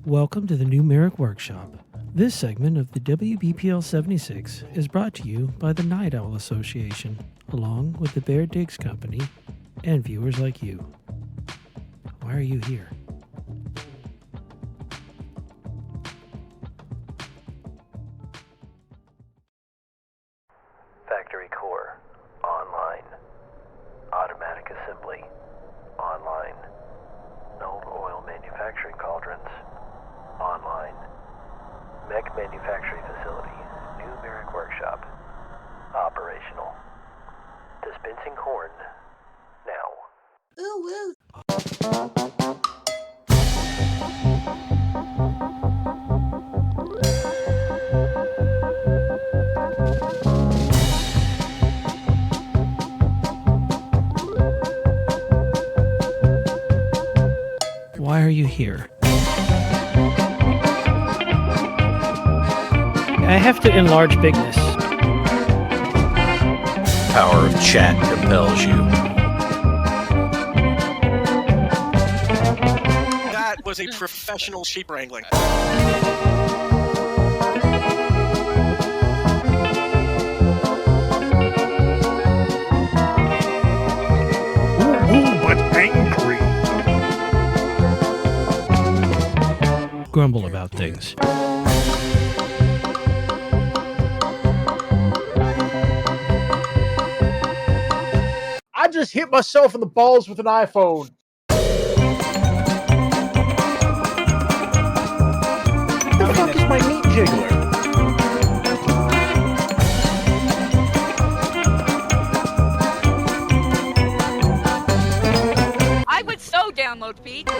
Welcome to the new MARIK Workshop. This segment of the WBPL 76 is brought to you by the Night Owl Association, along with the Bear Digs Company and viewers like you. Why are you here? Factory core, online. Automatic assembly, online. Old oil manufacturing cauldrons, online. Mech manufacturing facility, new MARIK Workshop, operational. Dispensing corn, now. Ooh, woo. Why are you here? I have to enlarge bigness. Power of chat compels you. That was a professional sheep wrangling. Ooh, but angry. Grumble about things. I just hit myself in the balls with an iPhone. What the fuck is my meat jiggler? I would so download Pete.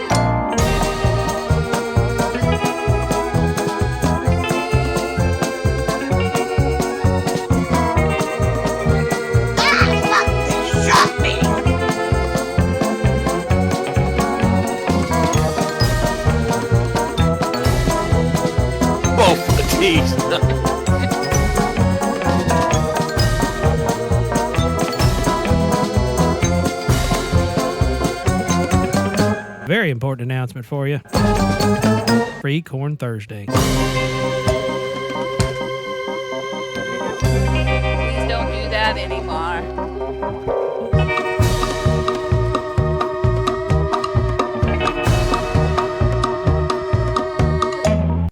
Both the team. important announcement for you. Free Corn Thursday. Please don't do that anymore.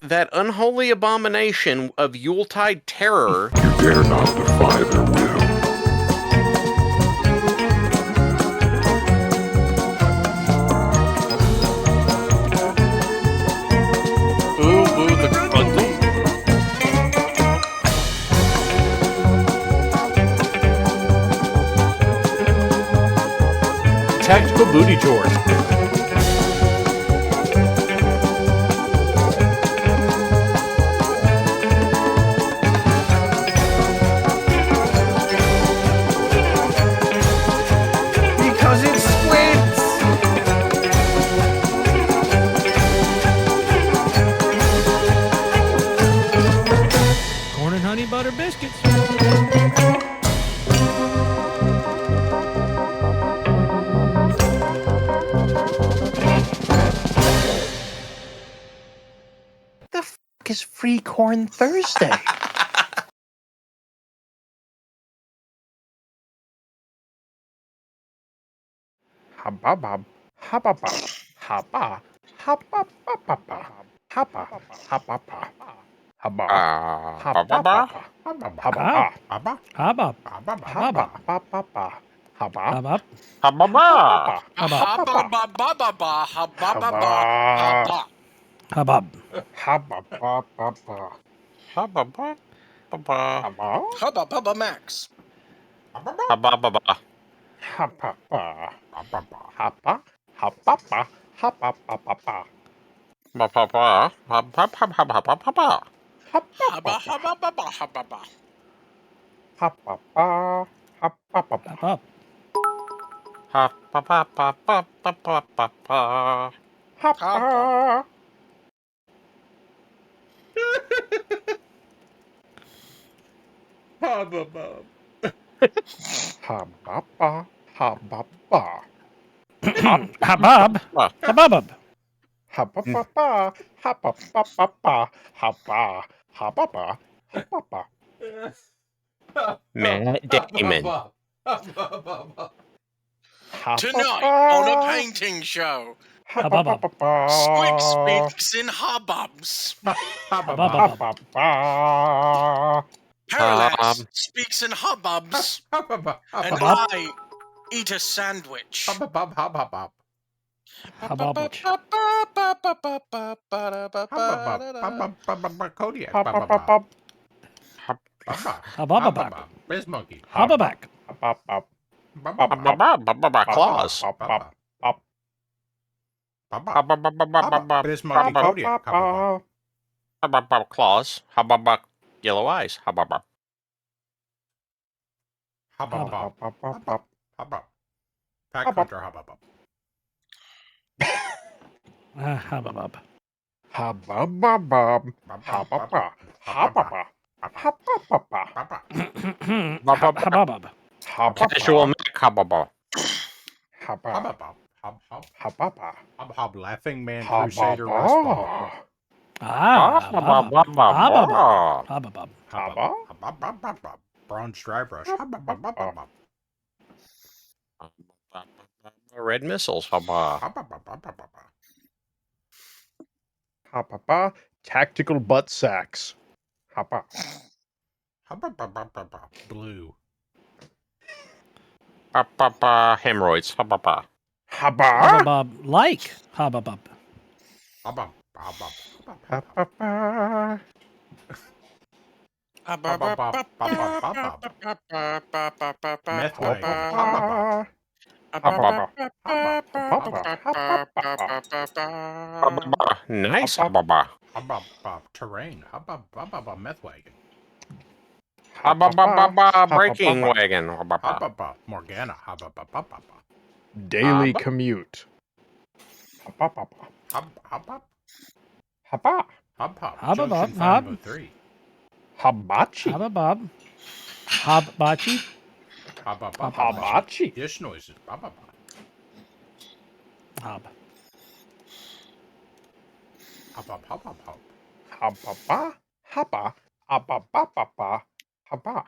That unholy abomination of Yuletide terror. You dare not defy their will. Ooh, woo, the bundle. Tactical booty chores. Because it squints! Corn and honey butter biscuits. The f is Free Corn Thursday? Hababab. Hababa. Haba. Habababa. Haba. Hababa. Haba. Hababa. Hababa. Habab. Haba. Habab. Hababa. Haba. Habab. Hababa. Habba-ba-ba-ba-ba, habba-ba-ba, Habab. Hababa. Habba-ba. Haba. habba-ba-ba max. Habba-ba-ba. Hababa. Haba. Hababa. Hababa. Ba-ba-ba. Habba-ba-ba-ba-ba-ba. Habba-habba-ba-ba, habba-ba. Hababa. Hababa. Habab. Ha-ba-ba-ba-ba-ba-ba-ba. Haba. Hababa. Hababa. Habab. Hababab. Hababa. Hababa. Haba. Hababa. Hababa. Matt Damon. Tonight on a painting show, Hababab. Squig speaks in hubbubs. Hababab. Parallax speaks in hubbubs. And Habab. I eat a sandwich. Hababwich. Habababak. Hababak. Ba-ba-ba-ba-ba-ba. Claws. Ba-ba-ba-ba. Claws. Ba-ba-ba. Yellow eyes. Ba-ba-ba. Hababab. Hababab. Hababa. Hababa. Hababa. Hababab. Casual Mac. Ba-ba-ba. Hababa. Hababa. Laughing Man Crusader Respawn. Hababab. Ba-ba-ba-ba-ba. Hababab. Haba. Bronze Drive Rush. Red missiles. Ba-ba. Hababa. Tactical butt sacks. Haba. Blue. Ba-ba-ba. Hemorrhoids. Ba-ba-ba. Haba. Hababab. Like Hababab. Hababa. Meth wagon. Hababa. Ba-ba-ba. Nice. Ba-ba. Terrain. Meth wagon. Ba-ba-ba-ba. Breaking wagon. Ba-ba-ba. Morgana. Daily commute. Hababa. Haba. Junction Hab. 503. Habachi. Hababab. Habbachi. Habachi. Dish noises. Hab. Hop, hop, hop, hop, hop. Hababa, haba, ababa, haba,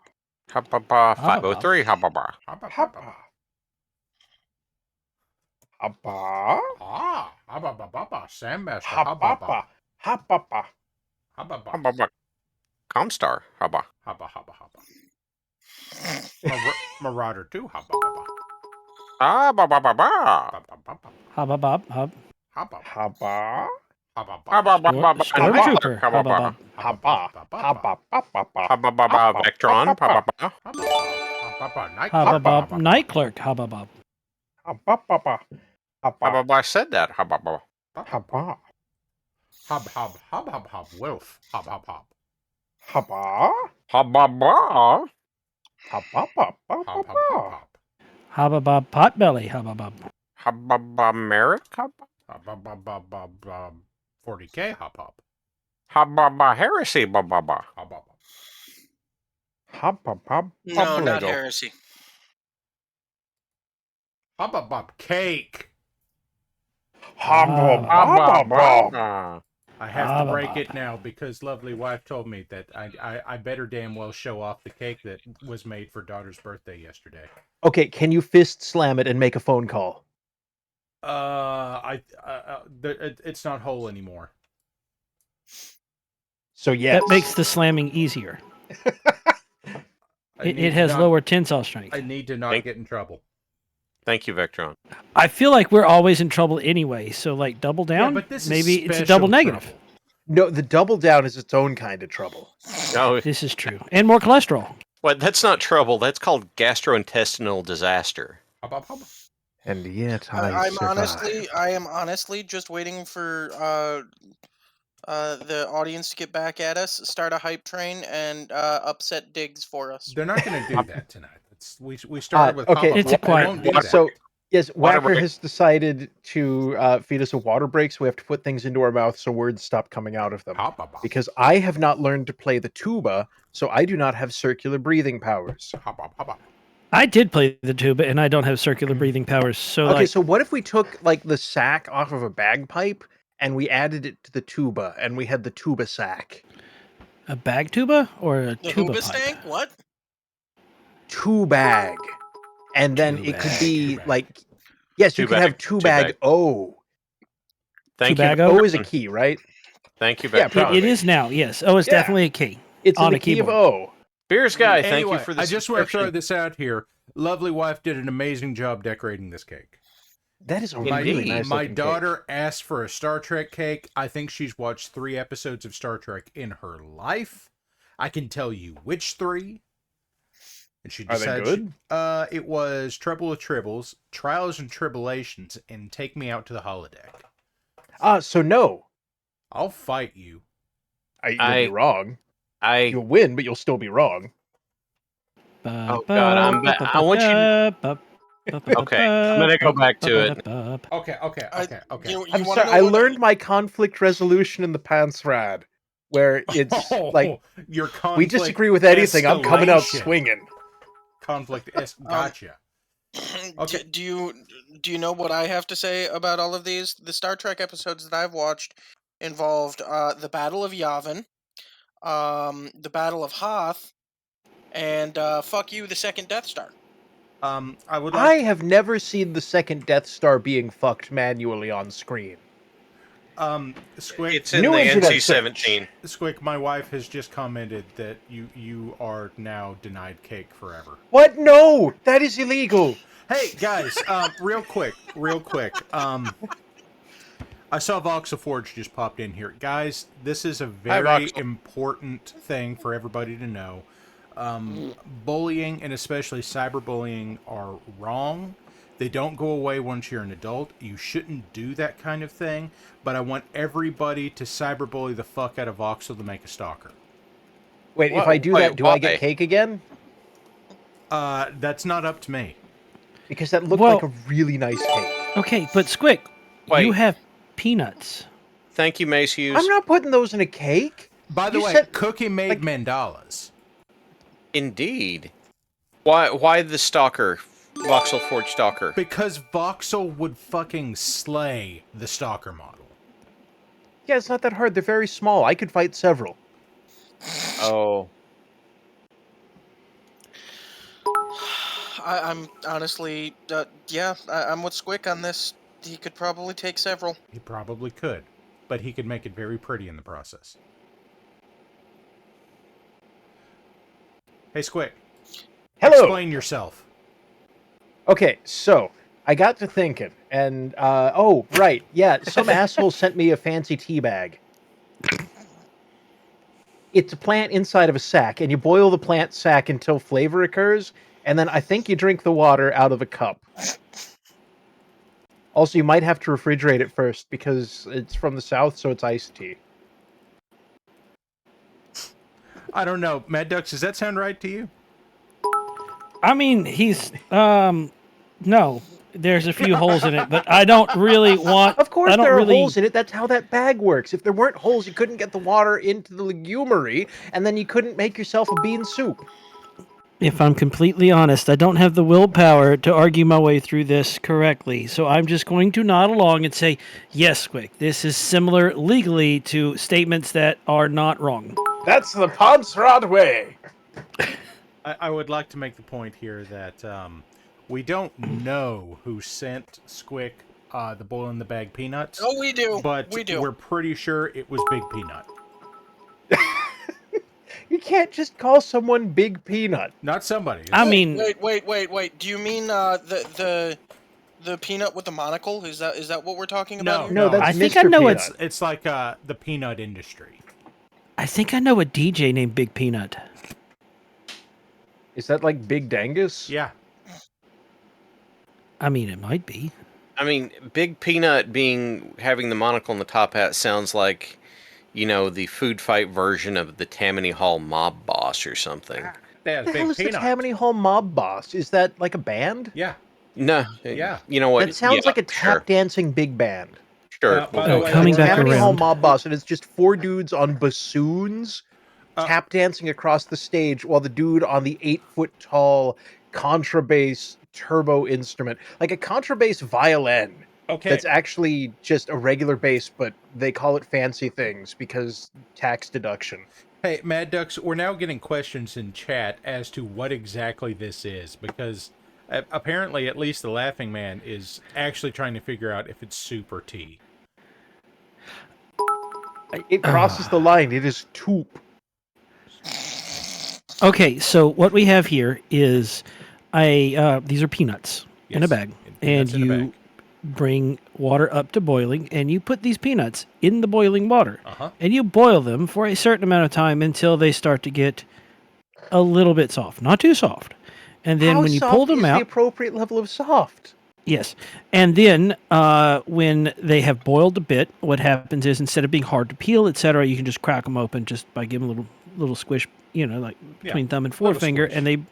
Hababa 503. Hababa. Hop, hop, hop, haba, hop. haba, Ah, haba, ba, ba, ba. Sandmaster. Haba, ba. hababa, hababa. Haba, ba. Hababa. Comstar. Haba. Haba, haba, haba. Marauder 2. Haba, ba, ba. Ah, ba ba ba ba. Ba, ba, ba, ba. Hababab, hub. Haba, ba. Haba, Haba, ba. Haba ba ba ba. Stormtrooper, Haba ba. hababab. haba, haba, haba, Haba ba ba. Vectron. Haba ba. Haba, ba. Night Hababab, night clerk, hababab. hababa, Haba ba. I said that. Haba ba. haba, Hub, hub, hub, hub, hub. Wolf. Hub, hub, hub. haba, Haba ba. hababa, Hub, hub, hub, hub. Hababab, potbelly, hababab. Haba ba. Merrick. Haba. Hub, hub, hub, hub, 40K. Hub, hub. Haba ba. Heresy. Ba ba ba. Hub, hub. hababa, No, not heresy. Hub, hub, hub. Cake. hababa, Haba hababa. ba. I have to break Hub, it now because lovely wife told me that I better damn well show off the cake that was made for daughter's birthday yesterday. Okay, can you fist slam it and make a phone call? It's not whole anymore. So yes. That makes the slamming easier. It has lower tensile strength. I need to not get in trouble. Thank you, Vectron. I feel like we're always in trouble anyway, so like double down, but this is maybe it's a special double negative. trouble. No, the double down is its own kind of trouble. No, This is true. And more cholesterol. what? That's not trouble. That's called gastrointestinal disaster. Hub, hub, hub. And yet I survive. am honestly just waiting for the audience to get back at us, start a hype train, and upset Diggs for us. They're not going to do that tonight. We started with okay. hub, It's hub, a quiet they won't do one. that. So yes, Water Whacker break. has decided to feed us a water break, so we have to put things into our mouth so words stop coming out of them. Hub, hub, hub. Because I have not learned to play the tuba, so I do not have circular breathing powers. Hub, hub, hub, hub. I did play the tuba, and I don't have circular breathing powers. So Okay, like, so what if we took like the sack off of a bagpipe and we added it to the tuba, and we had the tuba sack? a bag tuba or a The tuba Hooba pipe? stank? What? Two-bag. And then it could be like, yes, you could have two-bag O. Thank you. Two-bag-o? O is a key, right? Thank you, Yeah, Vectron. It is now, yes. Oh, it's Yeah. definitely a key. It's On in the a key of keyboard. O. Beers guy, thank Anyway, you for the I just want to throw subscription. this out here. Lovely wife did an amazing job decorating this cake. That is a My- really nice My looking daughter asked for a Star Trek cake. I think she's watched 3 episodes of Star Trek in her life. I can tell you which 3. And she Are they decided good? It was Trouble with Tribbles, Trials and Tribulations, and Take Me Out to the Holodeck. cake. So no. I'll fight you. You'll be wrong. You'll win, but you'll still be wrong. Oh, God, I'm back. I want you. Okay, I'm gonna go back to it. Okay. I'm sorry, I learned my conflict resolution in the pants rad, where it's like, your conflict we disagree with anything, I'm coming out escalation. swinging. Conflict gotcha. Okay. Do you know what I have to say about all of these? The Star Trek episodes that I've watched involved the Battle of Yavin, the Battle of Hoth, and fuck you, the second Death Star. I have never seen the second Death Star being fucked manually on screen. Squick, It's in New the internet NC-17. Squick, my wife has just commented that you are now denied cake forever. What? No! That is illegal! Hey guys, real quick. I saw Voxelforge just popped in here. Guys, this is a very Voxel. important thing for everybody to know. Bullying, and especially cyberbullying, are wrong. They don't go away once you're an adult. You shouldn't do that kind of thing. But I want everybody to cyberbully the fuck out of Voxel to make a stalker. Wait, if I do that, do I get cake again? That's not up to me. Because that looked like a really nice cake. Okay, but Squick, Wait. you have peanuts. Thank you, Mace Hughes. I'm not putting those in a cake. By the You way, said- Cookie made mandalas. Indeed. Why the stalker? Voxel Forge stalker. Because Voxel would fucking slay the stalker model. Yeah, it's not that hard. They're very small. I could fight several. Oh. I'm honestly, I'm with Squick on this. He could probably take several. He probably could, but he could make it very pretty in the process. Hey, Squick. Hello. Explain yourself. Okay, so I got to thinking, and oh, right, yeah, some asshole sent me a fancy tea bag. It's a plant inside of a sack, and you boil the plant sack until flavor occurs, and then I think you drink the water out of a cup. Also, you might have to refrigerate it first because it's from the south, so it's iced tea. I don't know. Mad Ducks, does that sound right to you? I mean, he's no. There's a few holes in it, but I don't really want. Of course, I don't there are really... holes in it. That's how that bag works. If there weren't holes, you couldn't get the water into the legumery, and then you couldn't make yourself a bean soup. If I'm completely honest, I don't have the willpower to argue my way through this correctly. So I'm just going to nod along and say, yes, Quick, this is similar legally to statements that are not wrong. That's the Podsrod way. I would like to make the point here that we don't know who sent Squick the boil in the bag peanuts. Oh, we do. But we do. We're pretty sure it was Big Peanut. You can't just call someone Big Peanut. Not somebody. I mean... Wait. Do you mean the peanut with the monocle? Is that what we're talking about? No, that's I think Mr. I know Peanut. It's like the peanut industry. I think I know a DJ named Big Peanut. Is that like Big Dangus? Yeah. I mean, it might be. I mean, Big Peanut having the monocle and the top hat sounds like, the food fight version of the Tammany Hall mob boss or something. That's What the hell Big is the Peanut. Tammany Hall Mob Boss? Is that like a band? Yeah. No. Yeah. You know what? That sounds like a sure. tap dancing big band. Sure. By the way, coming back Tammany Hall around. Mob Boss, and it's just 4 dudes on bassoons tap dancing across the stage while the dude on the 8-foot tall contrabass turbo instrument, like a contrabass violin. Okay. That's actually just a regular bass, but they call it fancy things because tax deduction. Hey, Mad Ducks, we're now getting questions in chat as to what exactly this is, because apparently at least the Laughing Man is actually trying to figure out if it's soup or tea. It crosses the line. It is toop. Okay, so what we have here is these are peanuts in a Yes, bag, peanuts and in a you bag. bring water up to boiling, and you put these peanuts in the boiling water, Uh-huh. and you boil them for a certain amount of time until they start to get a little bit soft, not too soft. And then How when you soft pull them is the out, appropriate level of soft? yes, and then when they have boiled a bit, what happens is instead of being hard to peel, etc., you can just crack them open just by giving a little squish, like between thumb and little forefinger, squish. and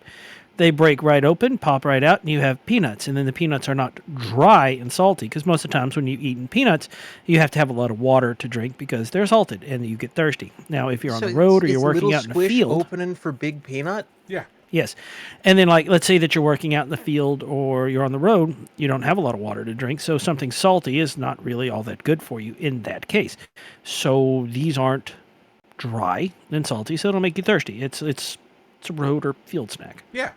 they break right open, pop right out, and you have peanuts. And then the peanuts are not dry and salty, because most of the times when you're eating peanuts, you have to have a lot of water to drink because they're salted and you get thirsty. Now, if you're on the road or you're working out in the field, opening for Big Peanut. Yeah. yes. And then, let's say that you're working out in the field or you're on the road, you don't have a lot of water to drink, so something salty is not really all that good for you in that case. So these aren't dry and salty, so it'll make you thirsty. It's a road or field snack. Yeah.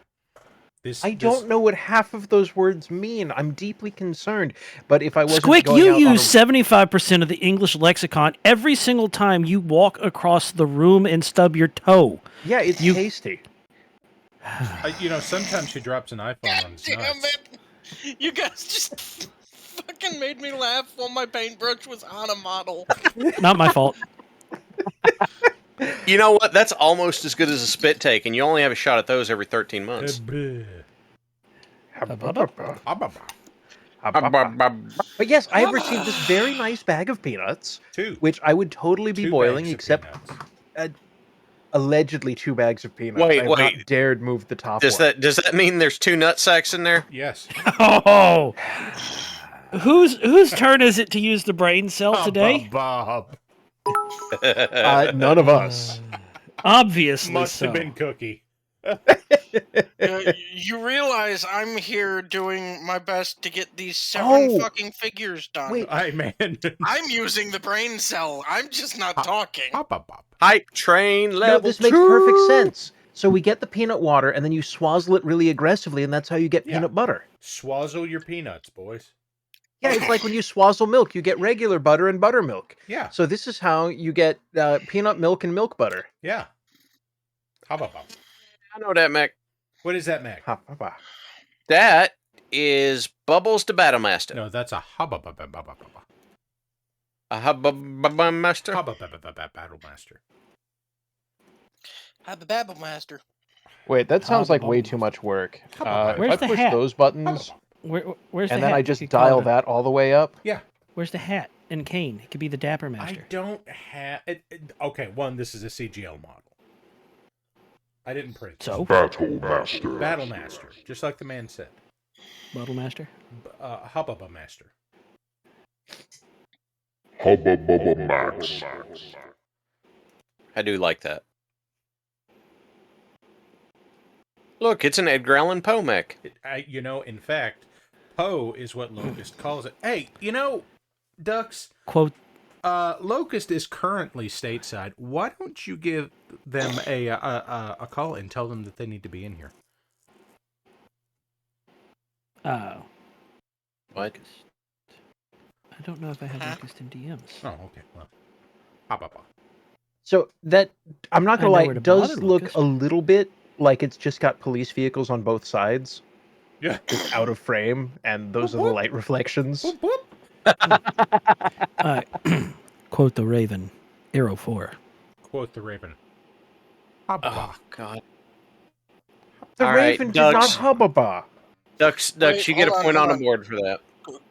I don't know what half of those words mean. I'm deeply concerned. But if I wasn't Squick, going you out on use 75% of the English lexicon every single time you walk across the room and stub your toe. Yeah, it's tasty. Sometimes she drops an iPhone on his Damn nuts. it! You guys just fucking made me laugh while my paintbrush was on a model. Not my fault. You know what? That's almost as good as a spit take, and you only have a shot at those every 13 months. But But yes, I have received this very nice bag of peanuts, which I would totally be boiling, except allegedly 2 bags of peanuts. I have not dared move the top does one. Does that mean there's 2 nut sacks in there? Yes. Oh! Whose turn is it to use the brain cell today? Bob. None of us. Obviously Must so. have been Cookie. You realize I'm here doing my best to get these 7 fucking figures done. Wait. Hey, man. I'm using the brain cell. I'm just not talking. Hop, hop, hop. Hype train level. No, this makes perfect sense. So we get the peanut water, and then you swazzle it really aggressively, and that's how you get peanut butter. Swazzle your peanuts, boys. Yeah, it's like when you swazzle milk, you get regular butter and buttermilk. Yeah. So this is how you get peanut milk and milk butter. Yeah. Hop, hop, hop. I know that, Mac. What is that, Mac? That is Bubbles the Battlemaster. No, that's a hubba bubba bubba bubba. A hubba master. Hubba bubba bubba Battlemaster. Have the Babble Master. Wait, that sounds like way too much work. Where's if I the push hat? those buttons, Where's the and hat? then I You just could call dial it a- that all the way up. Yeah. Where's the hat and cane? It could be the Dapper Master. I don't have... Okay, one, this is a CGL model. I didn't print it. So? Battlemaster. Battlemaster, just like the man said. Bottle Master? Hubba bubba master. Hubba Bubba Max. I do like that. Look, it's an Edgar Allan Poe mech. In fact, Poe is what Locust calls it. Hey, Ducks, Quote, Locust is currently stateside. Why don't you give them a call and tell them that they need to be in here? oh. What? I don't know if I have Locust in DMs. Oh, okay. Well, hop, hop, hop. So that, I'm not I gonna know lie, where to does bother look Lucas. a little bit like it's just got police vehicles on both sides, Yeah. just out of frame, and those are the light reflections. Whoop, whoop. Quote the Raven, Arrow 4. Quote the Raven. Hop, Oh, hop. God. The All right, Raven did not Ducks. hubba. Ducks, Wait, you get a hold on, point hold on on. the board for that.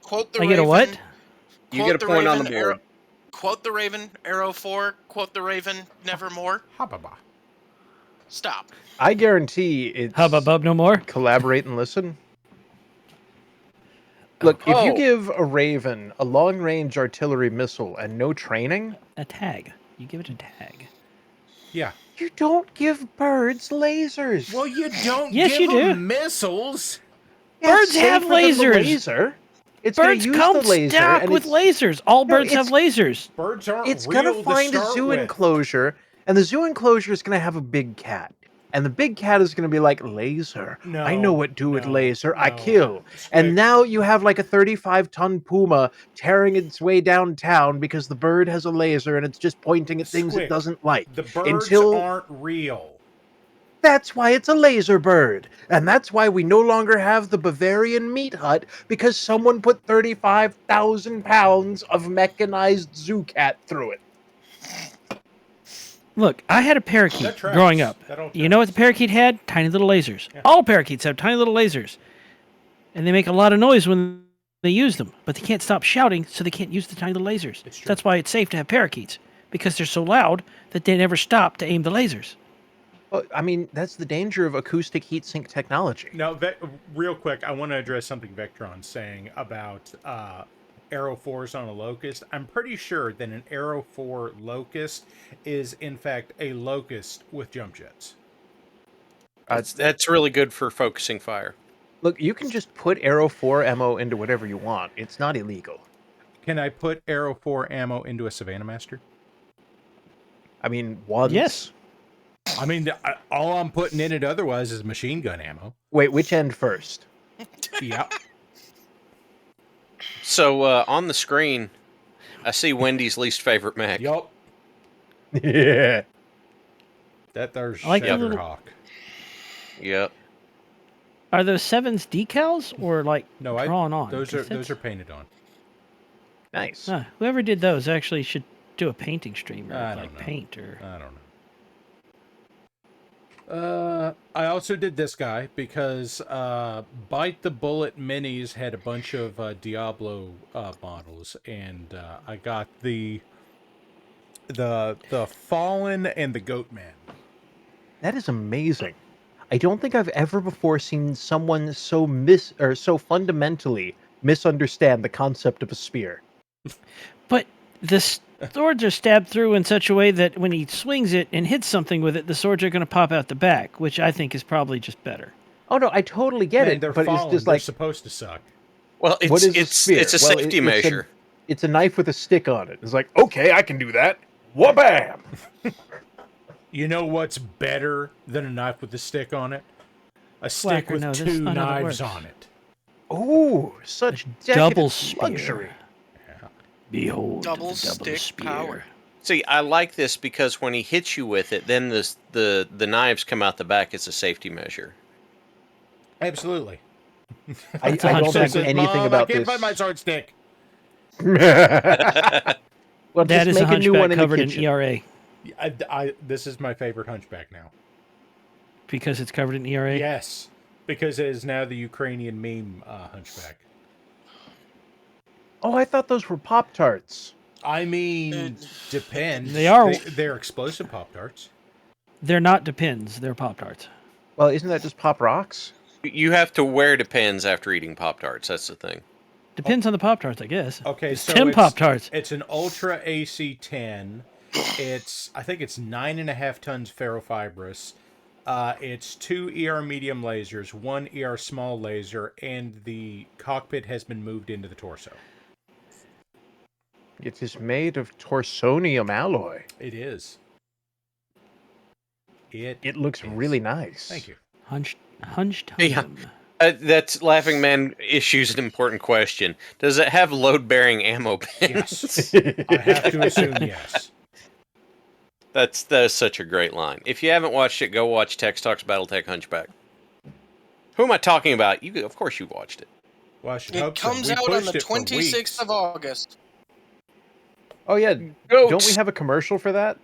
Quote the I Raven. get a what? You Quote get a point on the Raven, board. Arrow, quote the Raven, Arrow 4. Quote the Raven, Nevermore. Hop, hop, hop. Stop. I guarantee it's Hubba Bub no more? collaborate and listen. Look, if you Oh. give a Raven a long-range artillery missile and no training, A tag. You give it a tag. Yeah. you don't give birds lasers. Well, you don't Yes, give you do. them missiles. Yeah, it's birds have safer than the lasers. laser. It's gonna Birds use come the laser, stock and with it's, lasers. All birds have lasers. Birds aren't it's real gonna find to a start zoo with. enclosure, and the zoo enclosure is gonna have a big cat. And the big cat is gonna be like, laser. I know what do with no, laser. I no. kill. Squid. And now you have like a 35-ton puma tearing its way downtown because the bird has a laser and it's just pointing at things Squid. it doesn't like. The birds Until aren't real. that's why it's a laser bird. And that's why we no longer have the Bavarian meat hut, because someone put 35,000 pounds of mechanized zoo cat through it. Look, I had a parakeet That tracks. growing up. That all You know what the parakeet had? Tiny little lasers. Yeah. All parakeets have tiny little lasers. And they make a lot of noise when they use them, but they can't stop shouting, so they can't use the tiny little lasers. It's true. That's why it's safe to have parakeets, because they're so loud that they never stop to aim the lasers. Well, I mean, that's the danger of acoustic heat sink technology. Now, real quick, I want to address something Vectron's saying about Arrow 4s on a Locust. I'm pretty sure that an Arrow 4 Locust is, in fact, a Locust with jump jets. That's really good for focusing fire. Look, you can just put Arrow 4 ammo into whatever you want. It's not illegal. Can I put Arrow 4 ammo into a Savannah Master? I mean, once. Yes. I mean, all I'm putting in it otherwise is machine gun ammo. Wait, which end first? Yep. So on the screen, I see Wendy's least favorite mech. Yup. Yeah. That there's I like the little- Shadowhawk. Yep. Are those sevens decals or like No, drawn on? those 'Cause are painted on. Nice. whoever did those actually should do a painting stream or I don't like know. paint or. I don't know. I also did this guy because Bite the Bullet Minis had a bunch of Diablo models, and I got the Fallen and the Goatman. That is amazing. I don't think I've ever before seen someone so so fundamentally misunderstand the concept of a spear. But this Swords are stabbed through in such a way that when he swings it and hits something with it, the swords are going to pop out the back, which I think is probably just better. Oh no, I totally get Man, it, they're but fallen. it's just They're like, supposed to suck. Well, what is a it's spear? a Well, safety measure. It's a knife with a stick on it. It's like, okay, I can do that. Wha-bam! You know what's better than a knife with a stick on it? A stick Slacker, with no, that's two not how that knives works. on it. Ooh, such Double decadent spear. luxury. Behold Double the double stick spear. power. See, I like this because when he hits you with it, then the knives come out the back. It's a safety measure. Absolutely. I That's don't says, think anything Mom, about I can't this. find my sword stick. Well, That just is a make a new one hunchback in the covered in kitchen. ERA This is my favorite hunchback now. because it's covered in ERA. Yes, because it is now the Ukrainian meme hunchback. Oh, I thought those were Pop-Tarts. I mean, depends. They are- They're explosive Pop-Tarts. They're not Depends. They're Pop-Tarts. Well, isn't that just Pop Rocks? You have to wear Depends after eating Pop-Tarts. That's the thing. Depends on the Pop-Tarts, I guess. Okay, It's so 10 Pop-Tarts. It's an Ultra AC-10. I think it's 9.5 tons ferrofibrous. It's 2 ER medium lasers, 1 ER small laser, and the cockpit has been moved into the torso. It is made of torsonium alloy. It is. It looks is. really nice. Thank you. Hunched Yeah. home. That's Laughing Man issues an important question. Does it have load-bearing ammo pins? Yes. I have to assume yes. That is such a great line. If you haven't watched it, go watch Tex Talks BattleTech Hunchback. Who am I talking about? Of course, you've watched it. Well, I should It hope so. comes We out on pushed the it for 26th weeks. of August. Oh yeah, don't we have a commercial for that?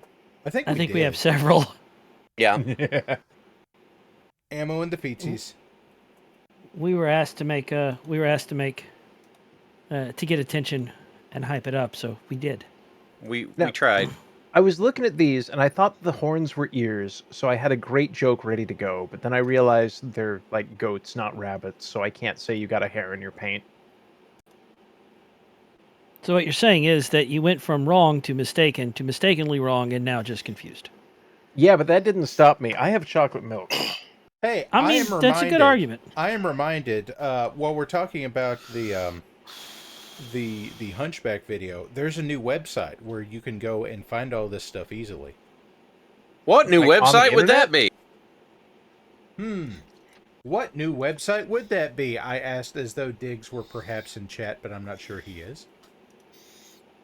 I think we did. have several. Yeah. Ammo and defeatsies. We were asked to make to get attention and hype it up, so we did. We Now- tried. I was looking at these and I thought the horns were ears, so I had a great joke ready to go, but then I realized they're like goats, not rabbits, so I can't say you got a hair in your paint. So what you're saying is that you went from wrong to mistaken to mistakenly wrong and now just confused. Yeah, but that didn't stop me. I have chocolate milk. Hey, I mean, am that's a good reminded- argument. I am reminded, while we're talking about the Hunchback video, there's a new website where you can go and find all this stuff easily. What new Like, on the website would that internet? be? What new website would that be? I asked as though Diggs were perhaps in chat, but I'm not sure he is.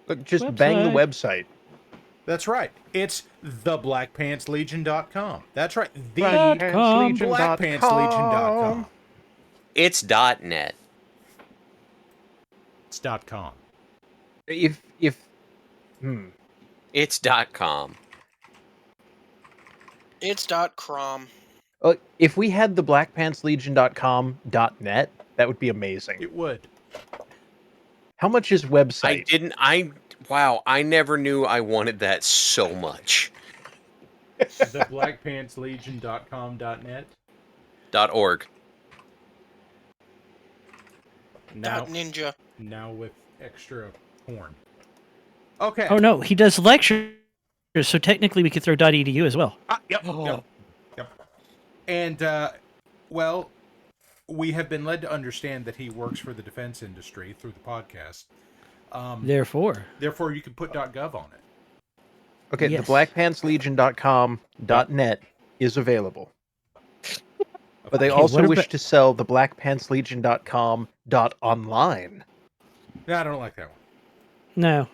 Look, just bang the website. That's right. It's theblackpantslegion.com. That's right. The .com. blackpantslegion.com. It's .net. It's .com. If It's .com. It's .crom. if we had the blackpantslegion.com.net, that would be amazing. It would. How much is website? Wow, I never knew I wanted that so much. Theblackpantslegion.com.net. .org. Now, .ninja. now with extra porn. Okay. Oh no, he does lectures, so technically we could throw .edu as well. Yep. And, well, we have been led to understand that he works for the defense industry through the podcast. Therefore, You can put .gov on it. Okay, Yes. the blackpantslegion.com.net is available. But they Okay, also what wish about- to sell the blackpantslegion.com.online. No, I don't like that one. no.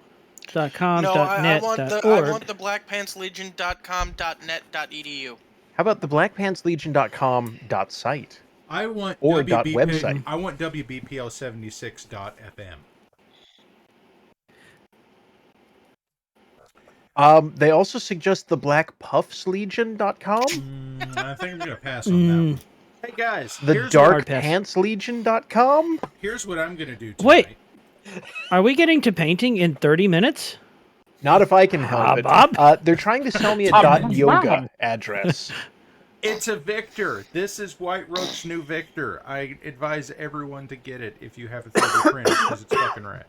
.com, No, I .net, want the .org. I want the blackpantslegion.com.net.edu. How about the blackpantslegion.com.site? I want Or .website. I want WBPL76.fm. They also suggest the blackpuffslegion.com, I think I'm going to pass on that Mm. one. Hey, guys, the here's darkpantslegion.com. here's what I'm going to do tonight. Wait. Are we getting to painting in 30 minutes? Not if I can help it. Bob? They're trying to sell me a .yoga address. It's a Victor. This is White Roach's new Victor. I advise everyone to get it if you have a 3D printer because it's fucking rad.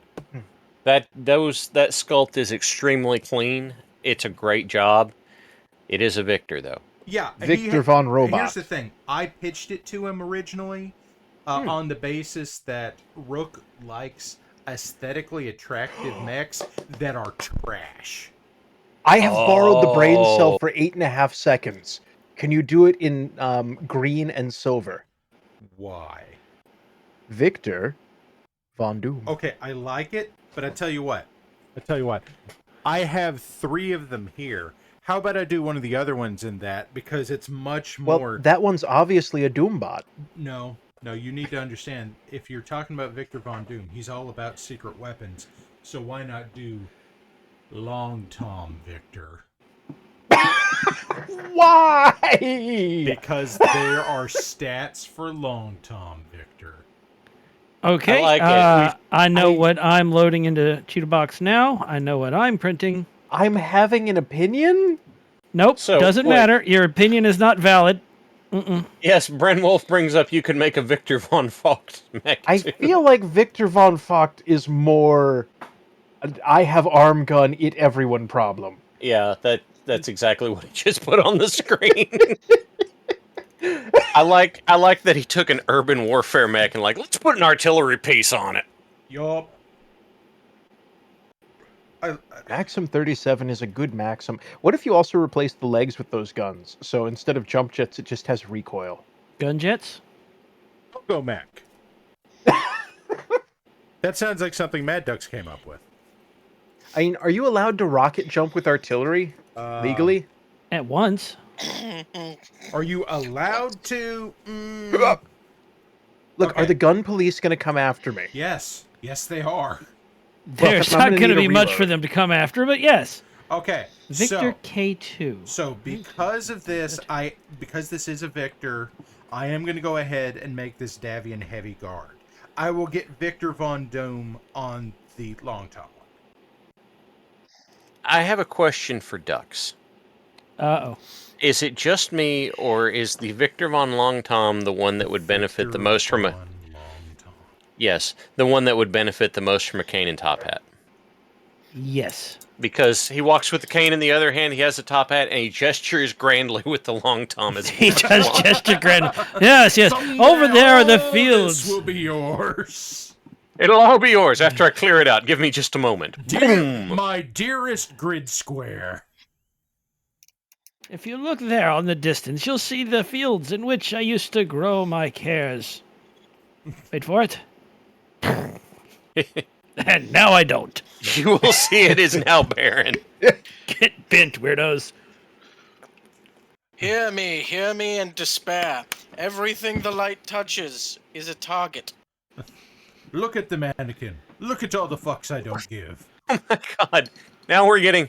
That sculpt is extremely clean. It's a great job. It is a Victor though. Yeah, Victor Von Robot. Here's the thing. I pitched it to him originally on the basis that Rook likes aesthetically attractive mechs that are trash. I have borrowed the brain cell for 8.5 seconds. Can you do it in green and silver? Why? Victor Von Doom. Okay, I like it, but I tell you what. I have 3 of them here. How about I do one of the other ones in that, because it's much more... Well, that one's obviously a Doombot. No, you need to understand, if you're talking about Victor Von Doom, he's all about secret weapons, so why not do Long Tom Victor? Why? Because there are stats for Long Tom Victor. Okay, I like it. I know what I'm loading into Cheetah Box now. I know what I'm printing. I'm having an opinion? Nope, So, doesn't wait. matter. Your opinion is not valid. Yes, Bren Wolf brings up you could make a Victor Von Vogt mech I too. feel like Victor Von Vogt is more I have arm gun, it everyone problem. Yeah, that's exactly what he just put on the screen. I like that he took an urban warfare mech and let's put an artillery piece on it. Yup. Maxim 37 is a good Maxim. What if you also replace the legs with those guns? So instead of jump jets, it just has recoil. Gun jets? Go Mac. That sounds like something Mad Ducks came up with. I mean, are you allowed to rocket jump with artillery legally? At once. Are you allowed to? Look, okay. are the gun police going to come after me? Yes, they are. There's I'm not gonna going to need a be much reload. for them to come after, but yes. Okay, Victor K2. So because of this, because this is a Victor, I am going to go ahead and make this Davian Heavy Guard. I will get Victor Von Doom on the long top one. I have a question for Ducks. Uh-oh. Is it just me, or is the Victor Von Long Tom the one that would benefit the most from a... Yes, the one that would benefit the most from a cane and top hat. Yes. Because he walks with the cane in the other hand, he has a top hat, and he gestures grandly with the long tom as He does gesture grand. Yes. Over there are the fields. This will be yours. It'll all be yours after I clear it out. Give me just a moment. My dearest grid square. If you look there on the distance, you'll see the fields in which I used to grow my cares. Wait for it. And now I don't. You will see it is now barren. Get bent, weirdos. Hear me and despair. Everything the light touches is a target. Look at the mannequin. Look at all the fucks I don't give. Oh my god. Now we're getting...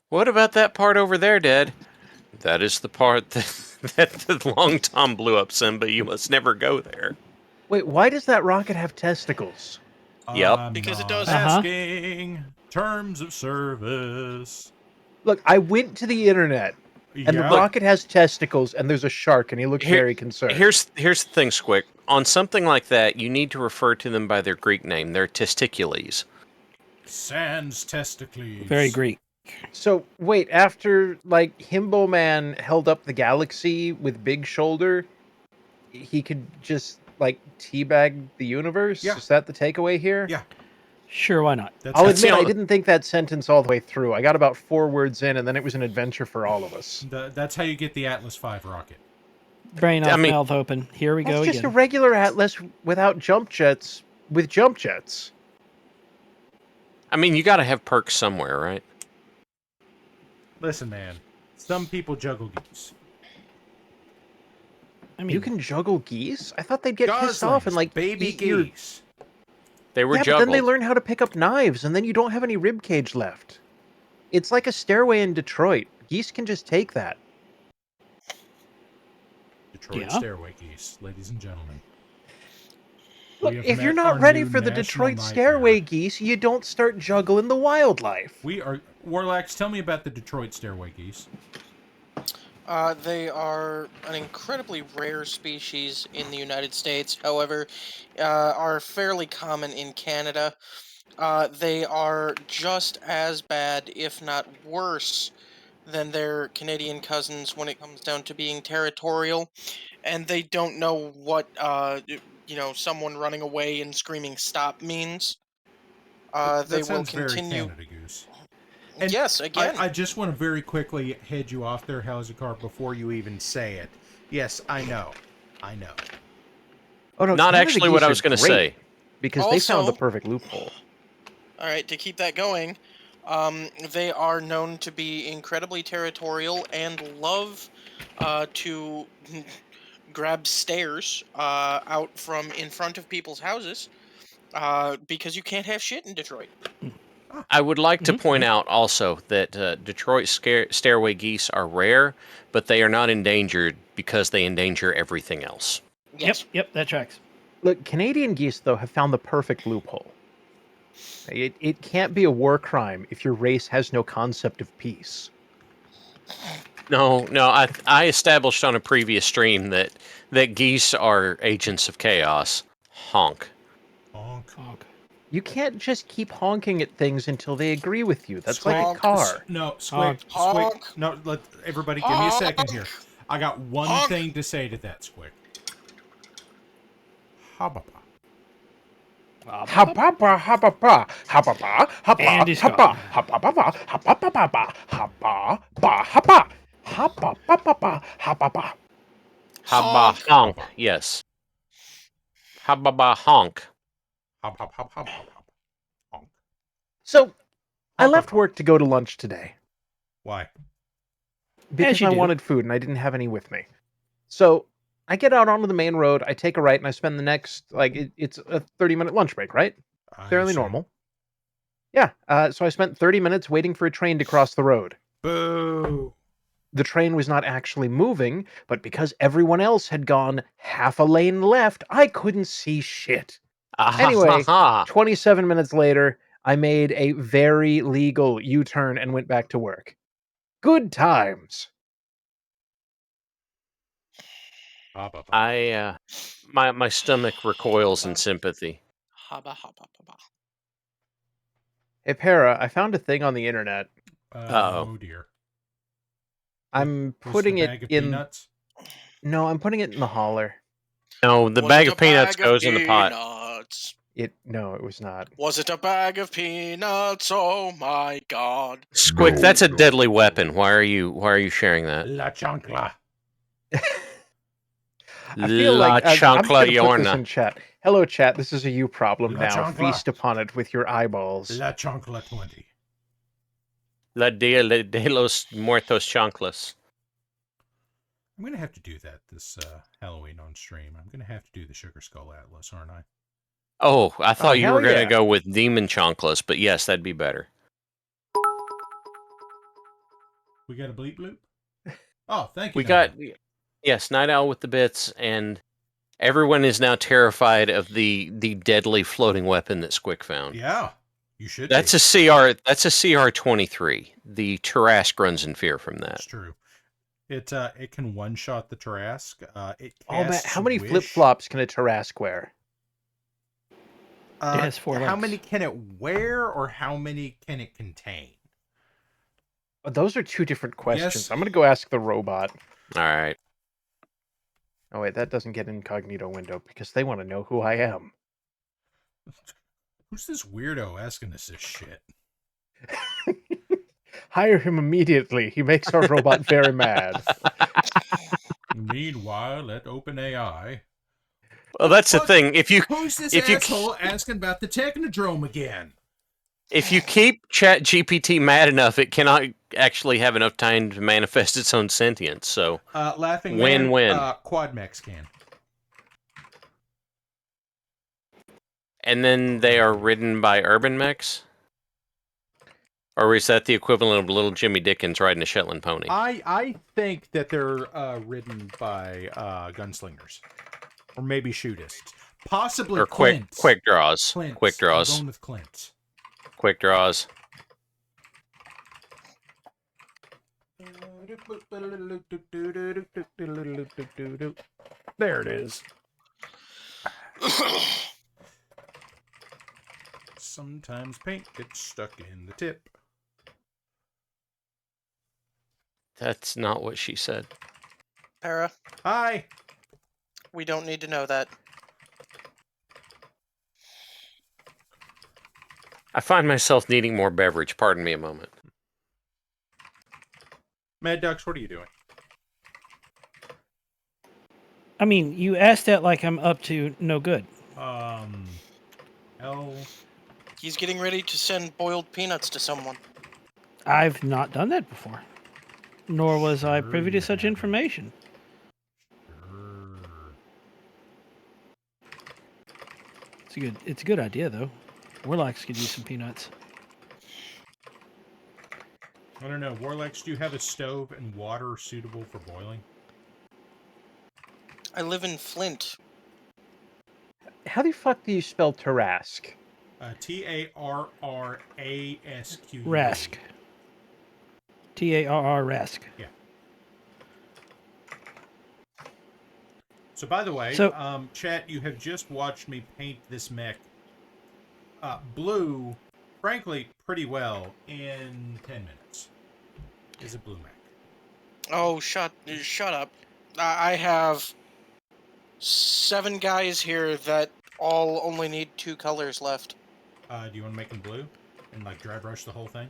What about that part over there, Dad? That is the part that the long tom blew up, Simba. You must never go there. Wait, why does that rocket have testicles? Yep. Because it does. Asking terms of service. Look, I went to the internet, and the rocket has testicles, and there's a shark, and he looks very concerned. Here's the thing, Squick. On something like that, you need to refer to them by their Greek name. They're testicules. Sans testicles. Very Greek. So, wait, after, Himbo Man held up the galaxy with Big Shoulder, he could just, teabag the universe? Yeah. Is that the takeaway here? Yeah. Sure, why not? I'll admit, I didn't think that sentence all the way through. I got about 4 words in, and then it was an adventure for all of us. That's how you get the Atlas V rocket. Brain off, mouth open. Here we go That's again. just a regular Atlas without jump jets, with jump jets. I mean, you gotta have perks somewhere, right? Listen, man. Some people juggle geese. I mean, You can juggle geese? I thought they'd get pissed off and, baby eat your... geese. They were Yeah, but juggled. then they learn how to pick up knives, and then you don't have any rib cage left. It's like a stairway in Detroit. Geese can just take that. Detroit stairway geese, ladies and gentlemen. Look, if you're not ready for the Detroit stairway geese, you don't start juggling the wildlife. We are... Warlax, tell me about the Detroit stairway geese. They are an incredibly rare species in the United States, however, are fairly common in Canada. They are just as bad, if not worse, than their Canadian cousins when it comes down to being territorial, and they don't know what someone running away and screaming "stop" means. That They will sounds very continue. Canada Goose. And Yes, again. I just want to very quickly head you off there, Housecar, before you even say it. Yes, I know. I know. Oh no, Not Canada actually Geese what I are was going to great say. because they found the Also- perfect loophole. All right, to keep that going, they are known to be incredibly territorial and love to grab stairs out from in front of people's houses because you can't have shit in Detroit. I would like to Mhm. point out also that Detroit stairway geese are rare, but they are not endangered because they endanger everything else. Yes. Yep, that tracks. Look, Canadian geese though have found the perfect loophole. It can't be a war crime if your race has no concept of peace. No, I established on a previous stream that geese are agents of chaos. Honk. Honk. Honk. You can't just keep honking at things until they agree with you. That's like a Honk. car. No, Squick. Honk. Squick. Honk. No, let everybody give me a second here. I got one Honk. thing to say to that, Squick. Hababa. Ha-ba-ba, ha-ba-ba, ha-ba-ba, ha-ba, Andy Scott. ha-ba, ha-ba-ba-ba, ha-ba-ba-ba-ba, ha-ba-ba, ha-ba, ha-ba-ba-ba-ba, ha-ba-ba. Haba honk. Yes. Hababa honk. Hop, hop, hop, hop, hop, hop. Honk. So, I Honk, left honk. work to go to lunch today Why? because you I do. wanted food and I didn't have any with me. So, I get out onto the main road, I take a right, and I spend the next, it's a 30-minute lunch break, right? I Fairly assume. normal. Yeah, so I spent 30 minutes waiting for a train to cross the road. Boo. The train was not actually moving, but because everyone else had gone half a lane left, I couldn't see shit. Anyway, 27 minutes later, I made a very legal U-turn and went back to work. Good times. I my stomach recoils in sympathy. Haba haba haba. Hey, Para, I found a thing on the internet. Uh-oh. Oh dear. I'm Was putting the it bag of in... peanuts? No, I'm putting it in the holler. No, the Was bag it of a peanuts bag of goes in the pot. peanuts? No, it was not. Was it a bag of peanuts? Oh my god. Squick, No, that's a no, deadly no. weapon. Why are you sharing that? La chancla. I feel La like I'm just chancla going to put this yorna. in chat. Hello, chat. This is a you problem La now. chancla. Feast upon it with your eyeballs. La chancla 20. La dia de los muertos chanclas. I'm going to have to do that this Halloween on stream. I'm going to have to do the Sugar Skull Atlas, aren't I? Oh, I thought you hell were going to yeah. go with demon chanclas, but yes, that'd be better. We got a bleep bloop? Oh, thank you. We Noah. got, yes, Night Owl with the bits, and everyone is now terrified of the deadly floating weapon that Squick found. Yeah, you should That's be. That's a CR-23. The Tarask runs in fear from that. That's true. It can one-shot the Tarask. It Oh, man. casts How many Wish. flip-flops can a Tarask wear? It has 4 How legs. many can it wear, or how many can it contain? Those are two different questions. Yes. I'm going to go ask the robot. All right. Oh, wait. That doesn't get incognito window because they want to know who I am. Who's this weirdo asking us this shit? Hire him immediately. He makes our robot very mad. Meanwhile, at OpenAI... Well, that's the What? thing. If you Who's this if you asshole asking about the Technodrome again? if you keep ChatGPT mad enough, it cannot actually have enough time to manifest its own sentience. So Laughing Win-win. Man, Quadmex can. and then they are ridden by urban mechs? Or is that the equivalent of little Jimmy Dickens riding a Shetland pony? I think that they're ridden by gunslingers. Or maybe shootists. Possibly Or Clint's. quick draws. Clint's. Quick I'm draws. going with Clint's. Quick draws. There it is. Sometimes paint gets stuck in the tip. That's not what she said. Para, Hi. we don't need to know that. I find myself needing more beverage. Pardon me a moment. Mad Ducks, what are you doing? I mean, you asked that like I'm up to no good. Hell, He's getting ready to send boiled peanuts to someone. I've not done that before. Nor was I Sure privy you to such haven't. information. Sure. It's a good idea though. Warlocks could use some peanuts. I don't know. Warlex, do you have a stove and water suitable for boiling? I live in Flint. How the fuck do you spell Tarask? Tarrasque. Rask. Tarr Rask. Yeah. So, by the way, So- chat, you have just watched me paint this mech blue, frankly, pretty well in 10 minutes. Is a blue mech. Oh, shut up. I have 7 guys here that all only need 2 colors left. Do you want to make them blue and like dry brush the whole thing?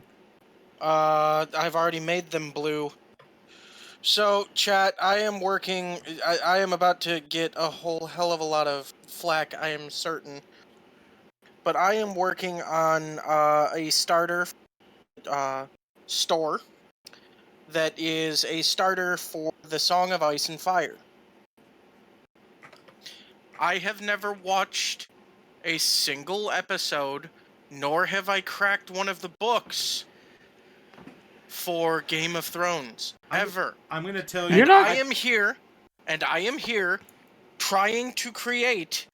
I've already made them blue. So, chat, I am working. I am about to get a whole hell of a lot of flack, I am certain. But I am working on a starter store that is a starter for the Song of Ice and Fire. I have never watched a single episode, nor have I cracked one of the books for Game of Thrones. Ever. I'm going to tell you. You're not- I am here trying to create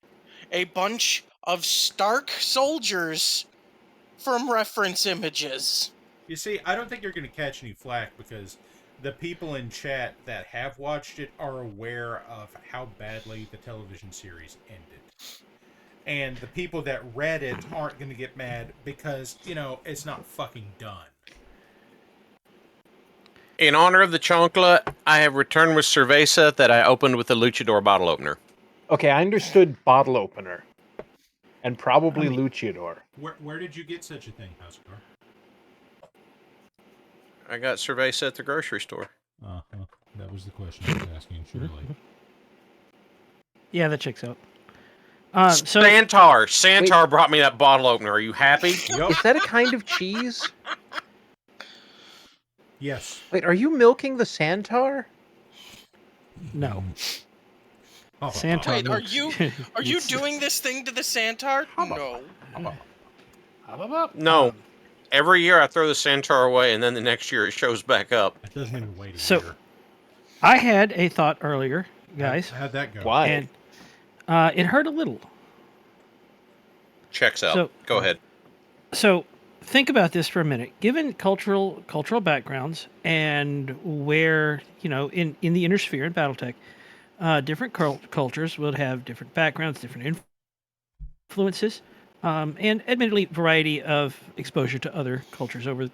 a bunch of Stark soldiers from reference images. You see, I don't think you're going to catch any flack because the people in chat that have watched it are aware of how badly the television series ended. And the people that read it aren't going to get mad because, it's not fucking done. In honor of the chancla, I have returned with cerveza that I opened with a luchador bottle opener. Okay, I understood bottle opener. And probably luchador. Where did you get such a thing, Huskar? I got cerveza at the grocery store. Uh-huh. That was the question I was asking, surely. Yeah, that checks out. So Santar brought me that bottle opener. Are you happy? Yup. Is that a kind of cheese? Yes. Wait, are you milking the Santar? no. Oh, Santar Wait, are milks. you doing this thing to the Santar? No. No. Every year I throw the Santar away, and then the next year it shows back up. It doesn't even wait a So- year. I had a thought earlier, guys, How'd that go? Why? and it hurt a little. Checks out. So- Go ahead. So think about this for a minute. Given cultural backgrounds and where, in the inner sphere in Battletech, different cultures would have different backgrounds, different influences, and admittedly variety of exposure to other cultures over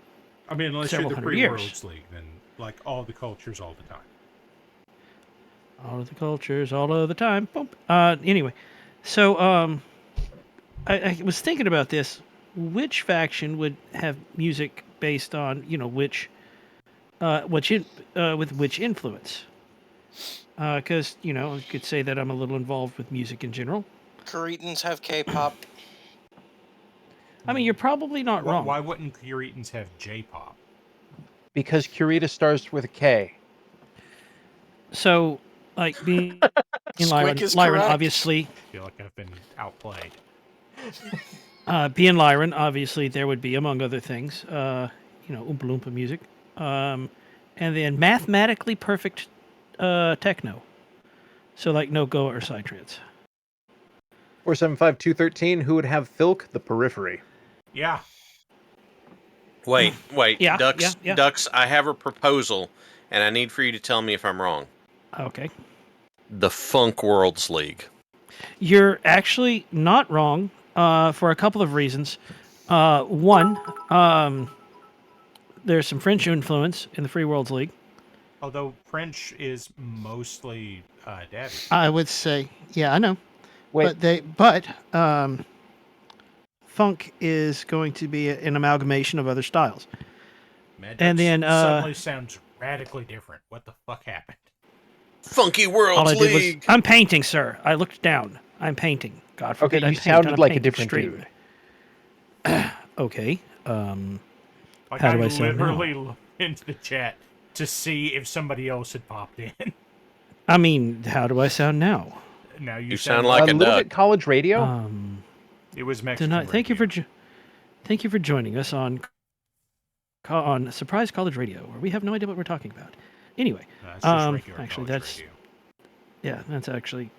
I mean, unless several you're the hundred years. Pre-Worlds League, then like all the cultures all the time. all of the cultures all of the time. Boom. Anyway, so I was thinking about this. Which faction would have music based on with which influence? Because I could say that I'm a little involved with music in general. Kuritans have K-pop. I mean, you're probably not wrong. Why wouldn't Kuritans have J-pop? Because Kurita starts with a K. So, like being Squick is Lyran, correct. obviously. I feel like I've been outplayed. Being Lyran, obviously, there would be, among other things, Oompa Loompa music, and then mathematically perfect techno. So, like no Goa or Psytrance. 475213, who would have Filk the Periphery? Yeah. Wait. Yeah, Ducks, yeah. Ducks, I have a proposal, and I need for you to tell me if I'm wrong. Okay. The Funk Worlds League. You're actually not wrong for a couple of reasons. One, there's some French influence in the Free Worlds League. Although French is mostly Dabby. I would say, yeah, I know. Wait, But funk is going to be an amalgamation of other styles. Magic And then, suddenly sounds radically different. What the fuck happened? Funky All Worlds I did was, League. I'm painting, sir. I looked down. I'm painting. God okay, forbid I you paint. sounded I'm like a painting different straight. dude. Okay. Like How I do I sound now? literally looked into the chat to see if somebody else had popped in. I mean, how do I sound now? Now You sound like a a little duck. bit college radio. it was Mexican. Tonight, thank you radio. thank you for joining us on Surprise College Radio, where we have no idea what we're talking about. Anyway, No, that's just regular actually, college that's radio. yeah, that's actually,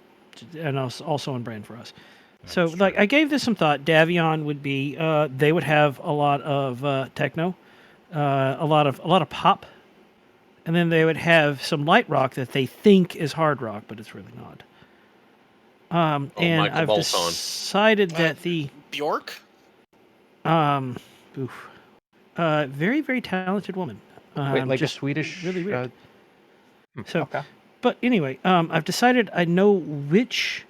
and also on brand for us. That's So, true. like, I gave this some thought. Davion would be, they would have a lot of techno, a lot of pop, and then they would have some light rock that they think is hard rock, but it's really not. And Michael I've Bolton. decided that the Bjork? very, very talented woman. Wait, like a just Swedish? really weird. So, okay. but anyway, I've decided I know which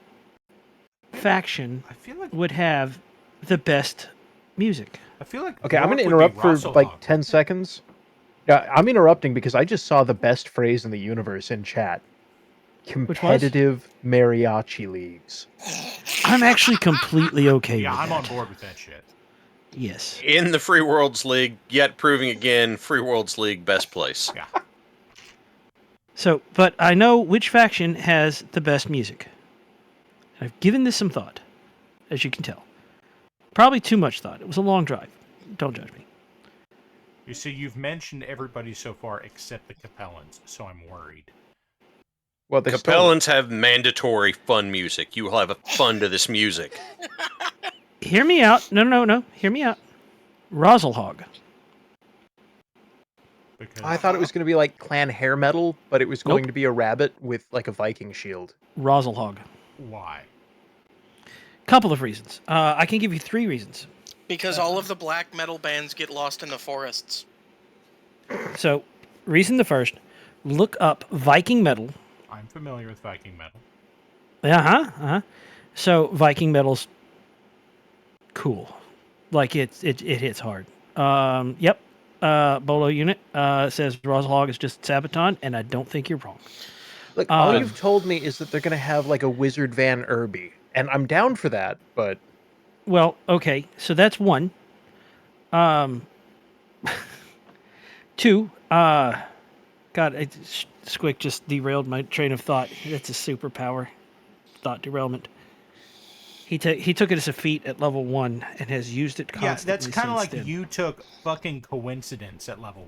faction I feel like would have the best music. Okay, I'm going to Bjork would interrupt be for like Rosselhog. 10 seconds. Yeah, I'm interrupting because I just saw the best phrase in the universe in chat. Competitive mariachi leagues. I'm actually completely okay Yeah, with I'm that. on board with that shit. Yes. In the Free Worlds League, yet proving again, Free Worlds League best place. Yeah. So, but I know which faction has the best music. I've given this some thought, as you can tell. Probably too much thought. It was a long drive. Don't judge me. You see, you've mentioned everybody so far except the Capellans, so I'm worried. Well, they still- Capellans have mandatory fun music. You will have a fun to this music. Hear me out. No. Hear me out. Rosselhog. Because I thought it was going to be like clan hair metal, but it was going Nope. to be a rabbit with like a Viking shield. Rosselhog. why? Couple of reasons. I can give you 3 reasons. Because all of the black metal bands get lost in the forests. So, reason the first, look up Viking metal. I'm familiar with Viking metal. So, Viking metal's cool. Like, it hits hard. Yep. Bolo unit says Rosselhog is just Sabaton, and I don't think you're wrong. Look, all you've told me is that they're going to have like a Wizard Van Irby, and I'm down for that, but... Well, okay, so that's 1. 2, God, Squick just derailed my train of thought. That's a superpower. Thought derailment. He took it as a feat at level 1 and has used it constantly. Yeah, that's kind of since like then. you took fucking coincidence at level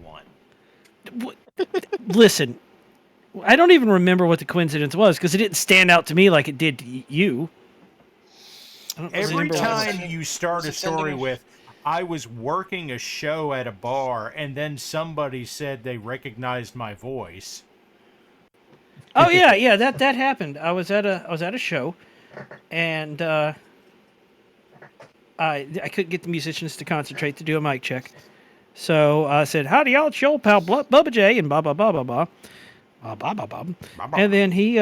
1. Listen, I don't even remember what the coincidence was because it didn't stand out to me like it did to you. I don't Every remember what it was. time you start a story with, I was working a show at a bar, and then somebody said they recognized my voice. Oh yeah, that happened. I was at a show, and I couldn't get the musicians to concentrate to do a mic check, so I said, "Howdy, y'all, it's your old pal Bubba J," and blah blah blah blah blah, blah blah blah blah. And then he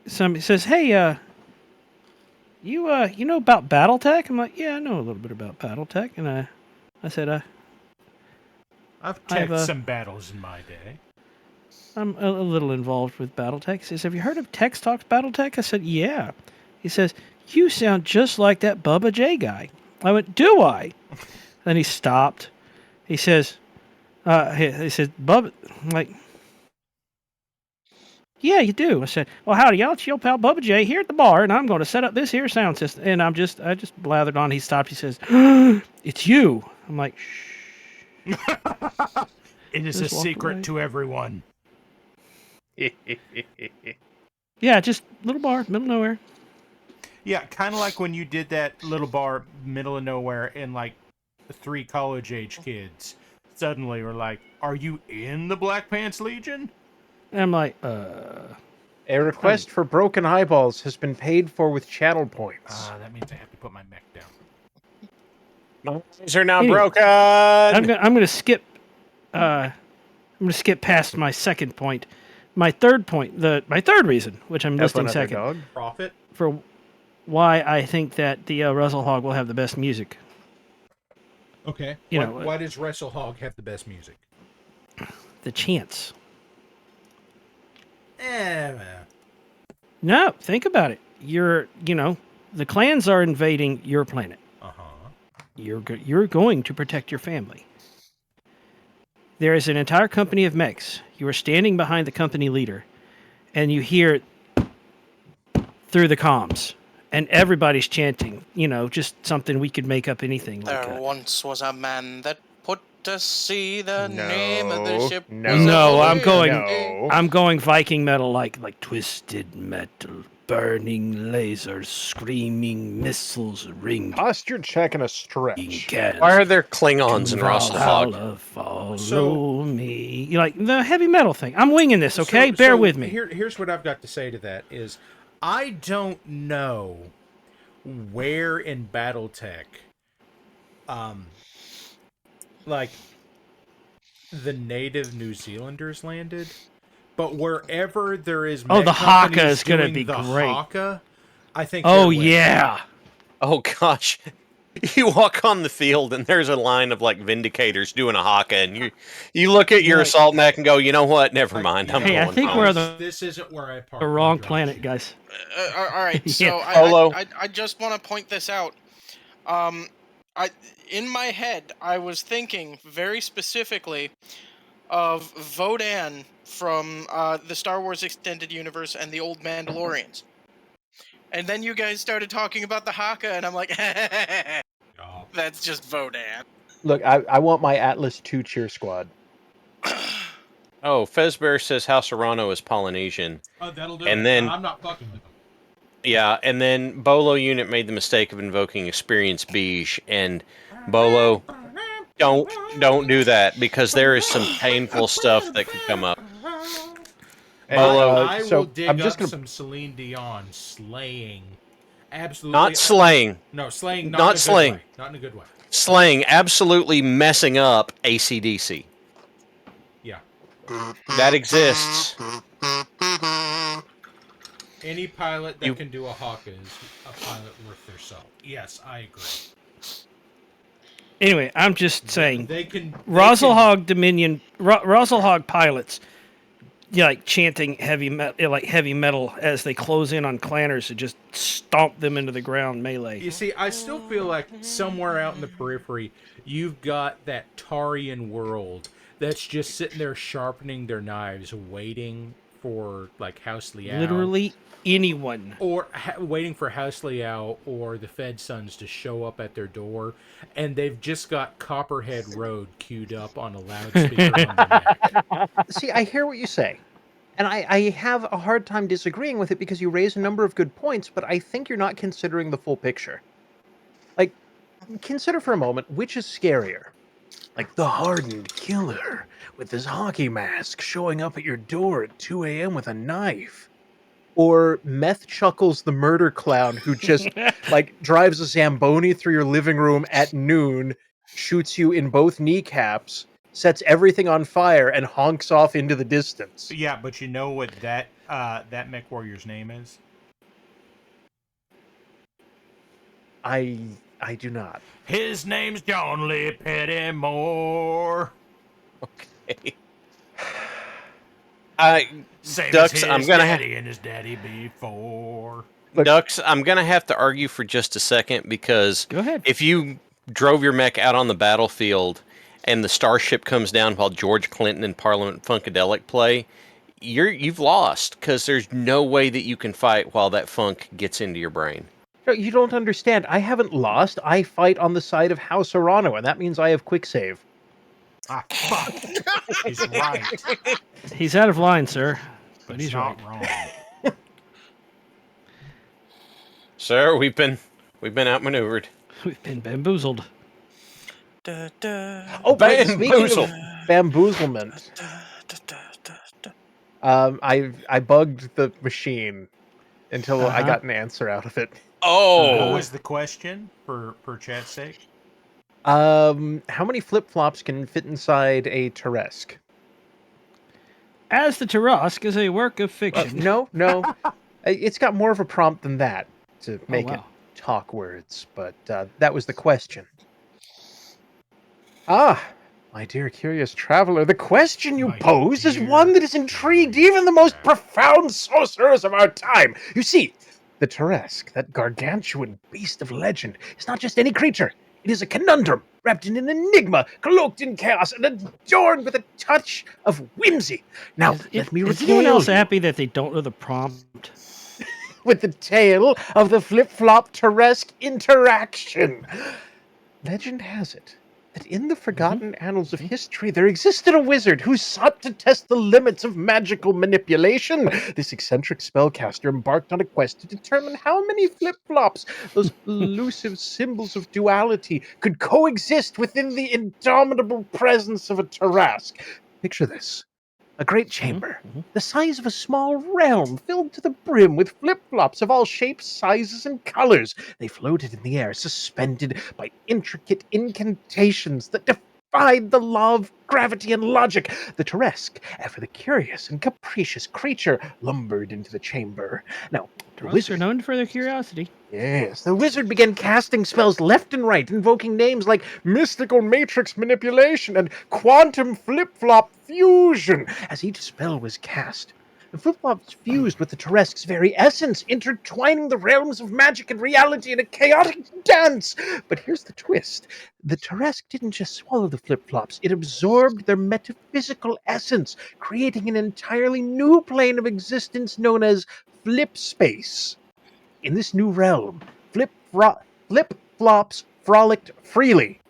somebody says, "Hey, you know about BattleTech?" I'm like, "Yeah, I know a little bit about BattleTech," and I said, I've I have teched a- some battles in my day. I'm a little involved with BattleTech. He says, "Have you heard of Tex Talks BattleTech?" I said, "Yeah." He says, "You sound just like that Bubba J guy." I went, "Do I?" Then he stopped. He says, he said, "Bubba," I'm like, "Yeah, you do." I said, "Well, howdy, y'all. It's your pal Bubba J here at the bar, and I'm going to set up this here sound system." And I just blathered on. He stopped. He says, "It's you." I'm like, "Shh." It is Just a walk secret away. to everyone. Yeah, just little bar, middle of nowhere. Yeah, kind of like when you did that little bar, middle of nowhere, and like 3 college-age kids suddenly were like, "Are you in the Black Pants Legion?" And I'm like, A request for broken eyeballs has been paid for with channel points. That means I have to put my mech down. My eyes are now Anyway, broken. I'm gonna skip. I'm gonna skip past my second point. My third point, my third reason, which I'm F listing another second, dog. Profit. for why I think that the Russell Hog will have the best music. Okay. You why, know, why does Wrestle Hog have the best music? The chants. Man. No, think about it. The clans are invading your planet. You're going to protect your family. There is an entire company of mechs. You are standing behind the company leader, and you hear through the comms, and everybody's chanting. Just something we could make up anything like There that. once was a man that put to sea. The name of the ship was No, a I'm going. Voyage. I'm going Viking metal, like twisted metal, burning lasers, screaming missiles, ring. Posture check and a stretch. Why are there Klingons in Russell Hog? Follow me. The heavy metal thing. I'm winging this, okay? Bear with me. Here's what I've got to say to that is, I don't know where in BattleTech, like, the native New Zealanders landed, but wherever there is the mech Haka companies is gonna doing be the great. Haka, I think. Oh, they're winning. yeah. Oh gosh. You walk on the field and there's a line of like Vindicators doing a haka, and you look at your assault mech and go, you know what? Never mind. I'm Hey, going I think home. we're on This isn't where I park the my wrong drop planet, ship. guys. All right, so Yeah. Polo. I just want to point this out. In my head, I was thinking very specifically of Vodan from the Star Wars Extended Universe and the Old Mandalorians. And then you guys started talking about the Haka, and I'm like, that's just Vodan. Look, I want my Atlas 2 cheer squad. Oh, Fezbear says House Arano is Polynesian. Oh, that'll do And it. then- I'm not fucking with them. Yeah, and then Bolo Unit made the mistake of invoking Experience Beige, and Bolo, don't do that, because there is some painful stuff that could come up. Bolo, I so will dig I'm just up gonna- some Celine Dion slaying. Absolutely. not slaying, No, slaying. Not, Not in a good slaying. way. Not in a good way. slaying, absolutely messing up AC/DC. Yeah. That exists. Any pilot that can do a Haka is a pilot worth their salt. Yes, I agree. Anyway, I'm just saying. They can. Russell Hog Dominion, Russell Hog pilots, chanting heavy metal as they close in on clanners to just stomp them into the ground melee. You see, I still feel like somewhere out in the periphery, you've got that Tarian world that's just sitting there sharpening their knives, waiting for like House Liao. Literally anyone. Or waiting for House Liao or the Fed Sons to show up at their door, and they've just got Copperhead Road queued up on a loudspeaker on their neck. See, I hear what you say. And I have a hard time disagreeing with it because you raise a number of good points, but I think you're not considering the full picture. Like, consider for a moment, which is scarier? Like the hardened killer with his hockey mask showing up at your door at 2 a.m. with a knife. Or Meth Chuckles the murder clown who just, drives a Zamboni through your living room at noon, shoots you in both kneecaps, sets everything on fire, and honks off into the distance. Yeah, but you know what that mech warrior's name is? I do not. His name's John Lee Pettymore. Okay. Same Ducks, as his I'm gonna daddy and his daddy before. Ducks, I'm gonna have to argue for just a second, because Go ahead. if you drove your mech out on the battlefield and the starship comes down while George Clinton and Parliament Funkadelic play, you've lost, because there's no way that you can fight while that funk gets into your brain. No, you don't understand. I haven't lost. I fight on the side of House Arano, and that means I have quick save. Ah, fuck. He's right. He's out of line, sir. But he's not right. wrong. Sir, we've been outmaneuvered. We've been bamboozled. Oh, but speaking of bamboozlement, I bugged the machine until I got an answer out of it. Oh, What was the question for chat's sake? How many flip-flops can fit inside a Teresk? As the Tarrasque is a work of fiction. No. It's got more of a prompt than that to make it wow. talk words, but that was the question. Ah, my dear curious traveler, the question you My pose is dear one that has intrigued curious even the most traveler. profound sorcerers of our time. You see, the Teresk, that gargantuan beast of legend, is not just any creature. It is a conundrum, wrapped in an enigma, cloaked in chaos, and adorned with a touch of whimsy. Now, let me is anyone regale else you happy that they don't know the prompt? with the tale of the flip-flop Teresk interaction. Legend has it that in the forgotten annals of history there existed a wizard who sought to test the limits of magical manipulation. This eccentric spellcaster embarked on a quest to determine how many flip-flops, those elusive symbols of duality, could coexist within the indomitable presence of a Tarask. Picture this. A great chamber, the size of a small realm, filled to the brim with flip-flops of all shapes, sizes, and colors. They floated in the air, suspended by intricate incantations that defied the law of gravity and logic. The Teresk, ever the curious and capricious creature, lumbered into the chamber. Now, the Tarrasques are wizard... known for their curiosity. Yes, the wizard began casting spells left and right, invoking names like mystical matrix manipulation and quantum flip-flop fusion. As each spell was cast, the flip-flops fused with the Teresk's very essence, intertwining the realms of magic and reality in a chaotic dance. But here's the twist. The Teresk didn't just swallow the flip-flops, it absorbed their metaphysical essence, creating an entirely new plane of existence known as flip space. In this new realm, flip-flops frolicked freely.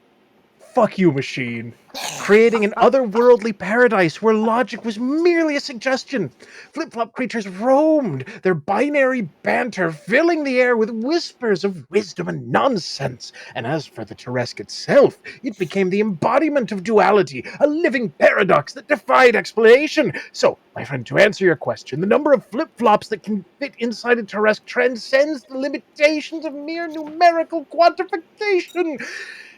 Fuck you, machine. Creating an otherworldly paradise where logic was merely a suggestion. Flip-flop creatures roamed, their binary banter filling the air with whispers of wisdom and nonsense. And as for the Teresk itself, it became the embodiment of duality, a living paradox that defied explanation. So, my friend, to answer your question, the number of flip-flops that can fit inside a Teresk transcends the limitations of mere numerical quantification.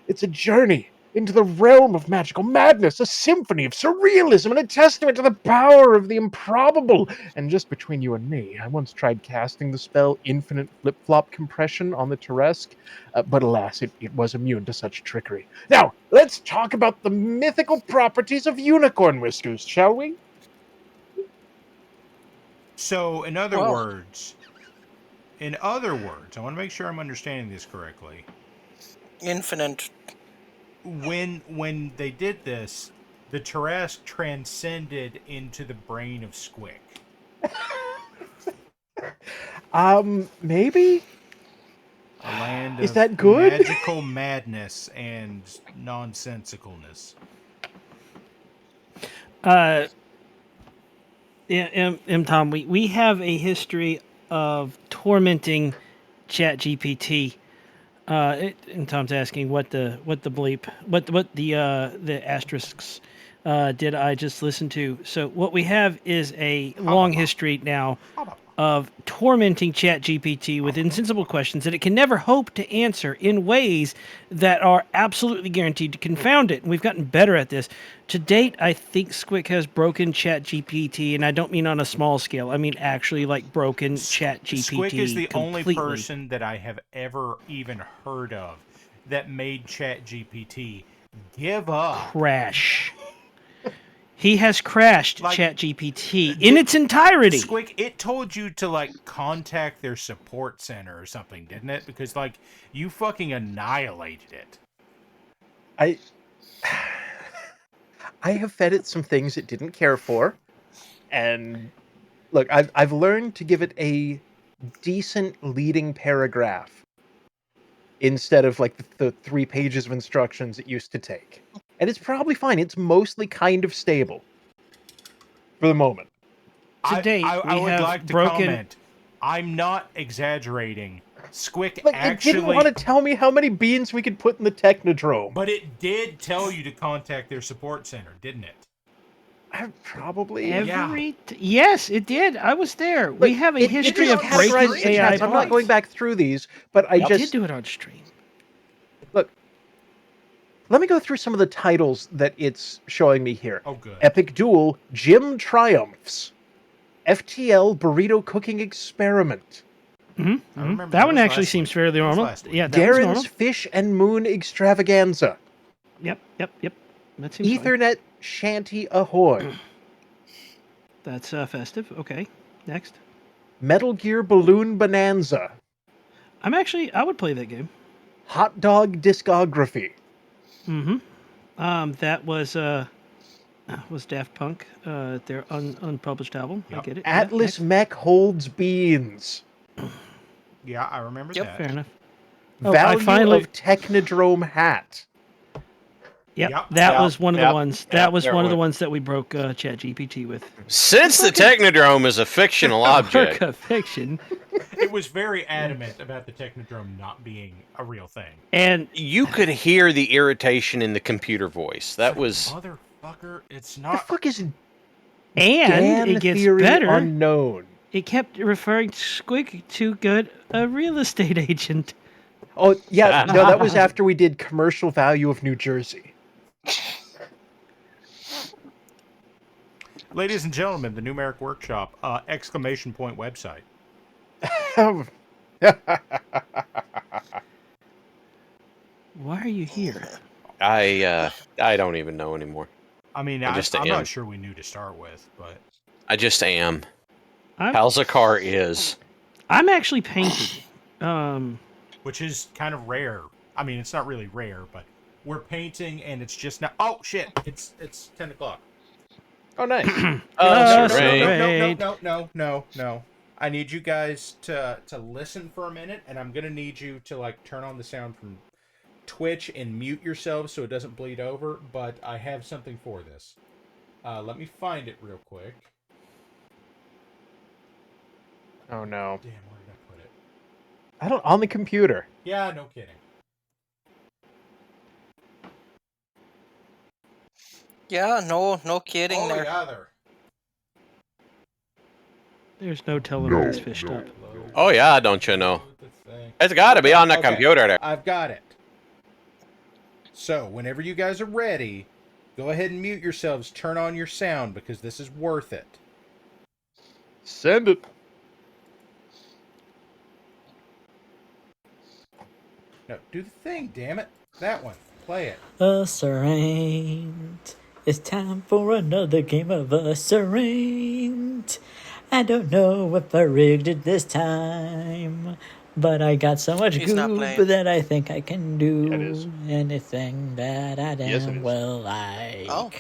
It's a journey into the realm of magical madness, a symphony of surrealism, and a testament to the power of the improbable. And just between you and me, I once tried casting the spell Infinite Flip-Flop Compression on the Teresk, but alas, it was immune to such trickery. Now, let's talk about the mythical properties of unicorn whiskers, shall we? So, in other words, I want to make sure I'm understanding this correctly. Infinite. When they did this, the Teresk transcended into the brain of Squick. Maybe? A land Is of that good? magical madness and nonsensicalness. Tom, we have a history of tormenting ChatGPT. And Tom's asking what the asterisks did I just listen to? So what we have is a long history now of tormenting ChatGPT with insensible questions that it can never hope to answer in ways that are absolutely guaranteed to confound it. And we've gotten better at this. To date, I think Squick has broken ChatGPT, and I don't mean on a small scale. I mean actually like broken ChatGPT. Squick is the completely. only person that I have ever even heard of that made ChatGPT give up. Crash. He has crashed ChatGPT in its entirety. Squick, it told you to contact their support center or something, didn't it? Because you fucking annihilated it. I have fed it some things it didn't care for, and look, I've learned to give it a decent leading paragraph instead of the 3 pages of instructions it used to take. And it's probably fine. It's mostly kind of stable for the moment. To date, I we would have like to broken. comment. I'm not exaggerating. Squick It didn't want to tell me how many beans we could put in the Technodrome. But it did tell you to contact their support center, didn't it? Probably. Yes, it did. I was there. We have a history of breaking AI. I'm not going back through these, but I did do it on stream. Look, Let me go through some of the titles that it's showing me here. Oh, good. Epic Duel, Gym Triumphs, FTL Burrito Cooking Experiment, I remember That one was actually last seems week. fairly That was normal. last week. Yeah, that was normal. Darren's Fish and Moon Extravaganza, Yep. That seems fine. Ethernet Shanty Ahoy, That's festive. Okay. Next. Metal Gear Balloon Bonanza, I would play that game. Hot Dog Discography, That was Daft Punk, their unpublished album. I Yep. get it. Atlas Yeah, Mech Holds Beans, Yeah, I remember Yep. that. fair enough. Oh, Value of Technodrome Hat. Yep, Yep. that was one of the Yep. ones. Yep, That was there one of the went. ones that we broke ChatGPT with. Since the Technodrome is a fictional object, Work of fiction, It was very adamant about the Technodrome not being a real thing. and you could hear the irritation in the computer voice. That was Motherfucker, it's The not. fuck is and Dan it gets Theory better. Unknown? It kept referring to Squig to good a real estate agent. Oh yeah, no, that was after we did Commercial Value of New Jersey. Ladies and gentlemen, the Numeric Workshop! Exclamation point website. Why are you here? I don't even know anymore. I mean, I just I'm am. not sure we knew to start with, but I just am. I'm- Palzakar is. I'm actually painting. which is kind of rare. I mean, it's not really rare, but we're painting and it's just not. Oh shit! It's 10 o'clock. Oh nice. Oh, Right. No. I need you guys to listen for a minute, and I'm gonna need you to like turn on the sound from Twitch and mute yourselves so it doesn't bleed over. But I have something for this. Let me find it real quick. Oh no. Damn, where did I put it? I don't on the computer. Yeah, no kidding. Yeah, no kidding Oh there. yeah, there. There's no telling where this fished up. Oh yeah, don't you know? The thing. It's got to be on the Okay. computer there. I've got it. So, whenever you guys are ready, go ahead and mute yourselves, turn on your sound, because this is worth it. Send it. No, do the thing, damn it. That one. Play it. Useraint. It's time for another game of Useraint. I don't know if I rigged it this time, but I got so much He's not goop playing. that I think I can do Yeah, it is. anything that I Yes, it damn is. well like. Oh.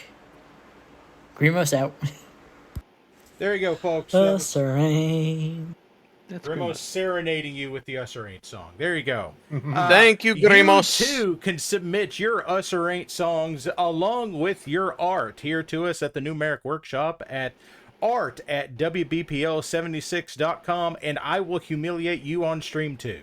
Grimos out. There you go, folks. That was Useraint. That's Grimos good. serenading you with the Us or Ain't song. There you go. Thank you, Grimos. You too can submit your Us or Ain't songs along with your art here to us at the Numeric Workshop at art@wbpl76.com, and I will humiliate you on stream too.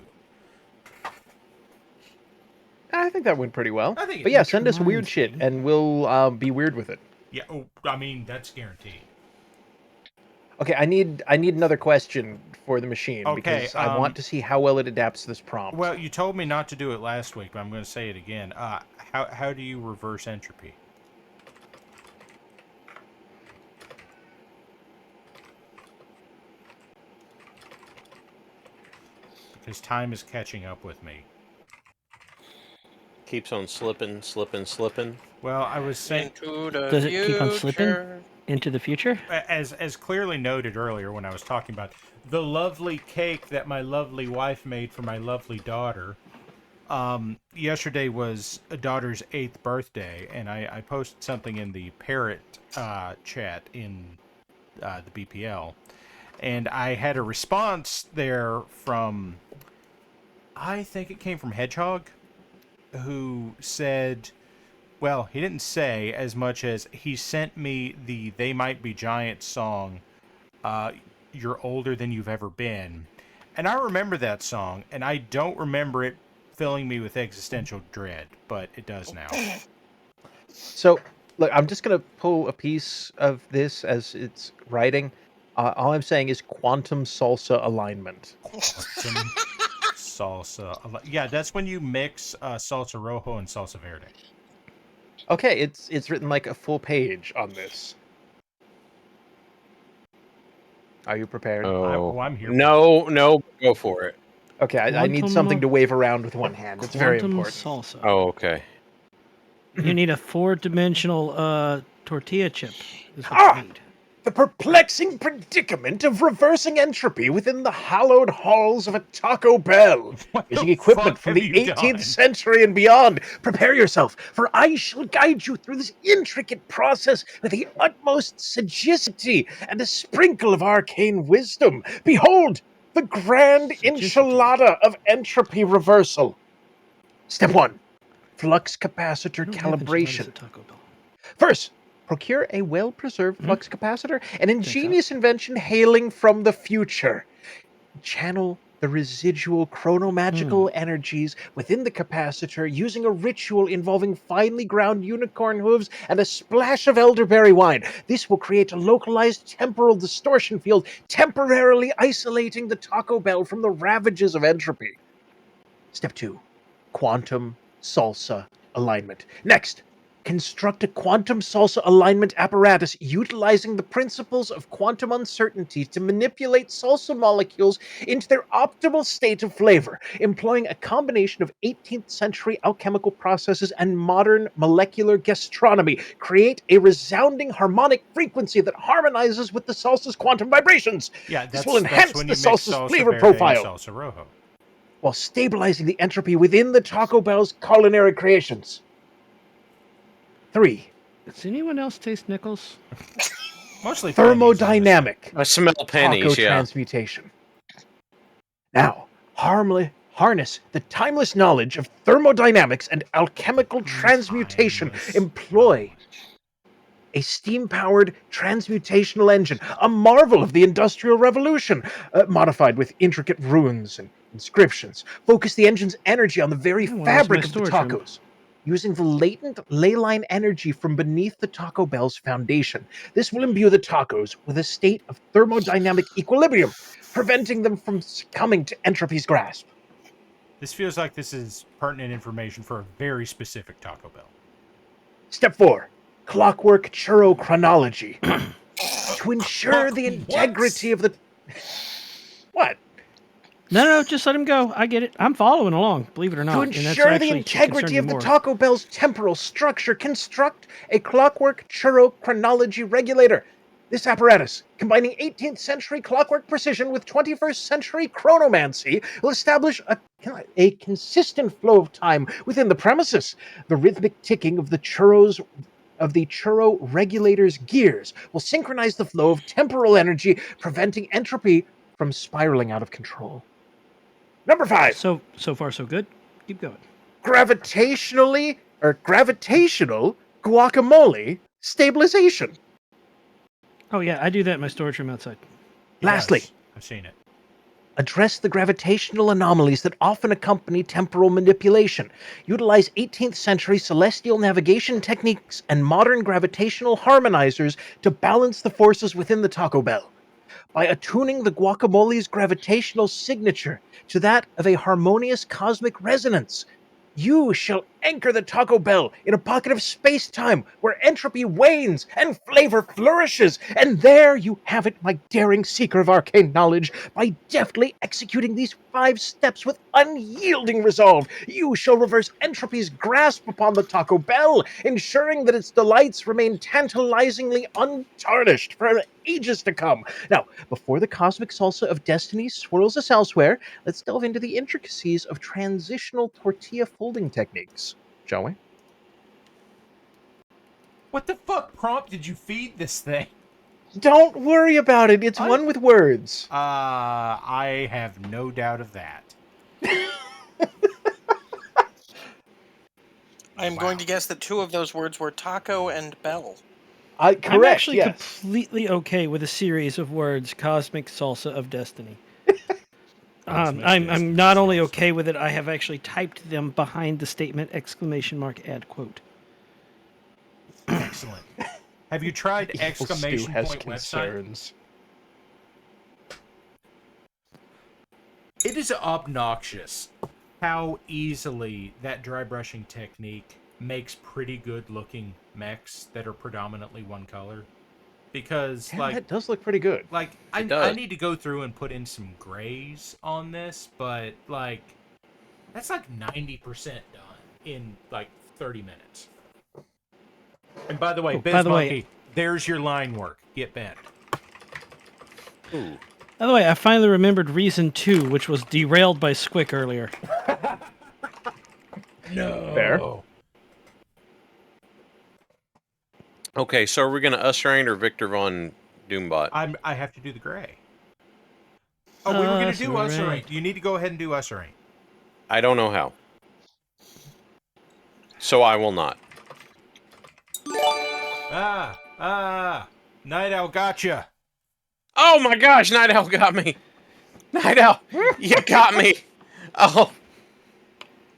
I think that went pretty well. I think it But yeah, did. send us weird Reminds shit, me. and we'll be weird with it. Yeah, oh, I mean, that's guaranteed. Okay, I need another question for the machine Okay, because I want to see how well it adapts to this prompt. Well, you told me not to do it last week, but I'm going to say it again. How do you reverse entropy? Because time is catching up with me. Keeps on slipping. Well, I was saying, Into the Does it keep on slipping? future. Into the future? as clearly noted earlier when I was talking about the lovely cake that my lovely wife made for my lovely daughter. Yesterday was a daughter's 8th birthday, and I posted something in the parrot chat in the BPL, and I had a response there from, I think it came from Hedgehog, who said, well, he didn't say as much as he sent me the They Might Be Giants song, You're Older Than You've Ever Been. And I remember that song, and I don't remember it filling me with existential dread, but it does now. So, look, I'm just going to pull a piece of this as it's writing. All I'm saying is quantum salsa alignment. Some salsa. Yeah, that's when you mix salsa rojo and salsa verde. Okay, it's written like a full page on this. Are you prepared? I'm here. No, go for it. Okay, I need something to wave around with one hand. It's very important. Salsa. Oh, okay. You need a 4-dimensional tortilla chip. Is what you need. The perplexing predicament of reversing entropy within the hallowed halls of a Taco Bell. Using equipment from the 18th century and beyond. Prepare yourself, for I shall guide you through this intricate process with the utmost sagacity and a sprinkle of arcane wisdom. Behold, the grand enchilada of entropy reversal. Step 1. Flux capacitor calibration. First, procure a well-preserved flux capacitor, an ingenious invention hailing from the future. Channel the residual chronomagical energies within the capacitor using a ritual involving finely ground unicorn hooves and a splash of elderberry wine. This will create a localized temporal distortion field, temporarily isolating the Taco Bell from the ravages of entropy. Step 2. Quantum salsa alignment. Next, construct a quantum salsa alignment apparatus utilizing the principles of quantum uncertainty to manipulate salsa molecules into their optimal state of flavor, employing a combination of 18th century alchemical processes and modern molecular gastronomy. Create a resounding harmonic frequency that harmonizes with the salsa's quantum vibrations. Yeah, this will enhance when the you mix salsa's salsa flavor verde profile and salsa rojo, while stabilizing the entropy within the Taco Bell's culinary creations. 3. Does anyone else taste nickels? Mostly Thermodynamic I smell pennies, taco yeah. transmutation. Now, harness the timeless knowledge of thermodynamics and alchemical transmutation. Employ a steam-powered transmutational engine, a marvel of the Industrial Revolution, modified with intricate runes and inscriptions. Focus the engine's energy on the very fabric of the tacos, using the latent ley line energy from beneath the Taco Bell's foundation. This will imbue the tacos with a state of thermodynamic equilibrium, preventing them from succumbing to entropy's grasp. this feels like this is pertinent information for a very specific Taco Bell. Step 4. Clockwork churro chronology. To ensure the integrity of the... What? No, just let him go. I get it. I'm following along, believe it or not. To ensure the integrity of the Taco Bell's temporal structure, construct a clockwork churro chronology regulator. This apparatus, combining 18th century clockwork precision with 21st century chronomancy, will establish a consistent flow of time within the premises. The rhythmic ticking of the churro regulator's gears will synchronize the flow of temporal energy, preventing entropy from spiraling out of control. Number 5. So far so good. Keep going. Gravitational guacamole stabilization. Oh yeah, I do that in my storage room outside. Lastly, I've seen it. Address the gravitational anomalies that often accompany temporal manipulation. Utilize 18th century celestial navigation techniques and modern gravitational harmonizers to balance the forces within the Taco Bell. By attuning the guacamole's gravitational signature to that of a harmonious cosmic resonance, you shall anchor the Taco Bell in a pocket of space-time where entropy wanes and flavor flourishes. And there you have it, my daring seeker of arcane knowledge. By deftly executing these 5 steps with unyielding resolve, you shall reverse entropy's grasp upon the Taco Bell, ensuring that its delights remain tantalizingly untarnished for ages to come. Now, before the cosmic salsa of destiny swirls us elsewhere, let's delve into the intricacies of transitional tortilla folding techniques, shall we? What the fuck prompt did you feed this thing? Don't worry about it. It's one with words. I have no doubt of that. I'm going to guess that 2 of those words were taco and bell. Correct, I'm actually yes. completely okay with a series of words, Cosmic Salsa of Destiny. I'm not only okay with it, I have actually typed them behind the statement, ! Add quote. Excellent. Have you tried Evil exclamation Stu has point concerns. It is obnoxious how easily that dry brushing technique makes pretty good looking mechs that are predominantly one color. Because Yeah, that does look pretty good. Like I need to go through and put in some grays on this, but like that's like 90% done in like 30 minutes. And by the way, BizMonkey, there's your line work. Get bent. Ooh. By the way, I finally remembered reason 2, which was derailed by Squick earlier. No. Fair. Okay, so are we going to Usrain or Victor Von Doombot? I have to do the gray. Oh, we were going to do Usrain. You need to go ahead and do Usrain. I don't know how. So I will not. Night Owl gotcha. Oh my gosh, Night Owl got me. Night Owl, you got me. Oh.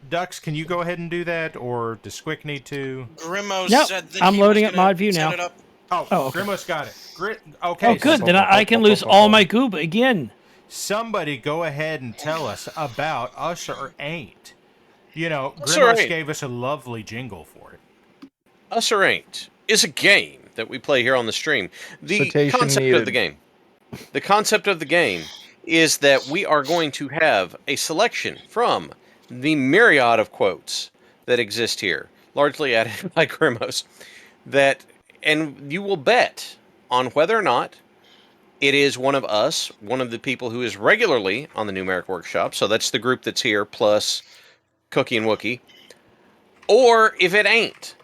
Dux, can you go ahead and do that, or does Squick need to? Grimo said that I'm loading up Mod View now. Oh, okay. Grimo's got it. Okay. Oh, good. Then I can lose all my goob again. Somebody go ahead and tell us about Us or Ain't. You know, Grimos gave us a lovely jingle for it. Us or Ain't is a game that we play here on the stream. The concept of the game. The concept of the game is that we are going to have a selection from the myriad of quotes that exist here, largely added by Grimos, and you will bet on whether or not it is one of us, one of the people who is regularly on the Numeric Workshop, so that's the group that's here, plus Cookie and Wookie, or if it ain't.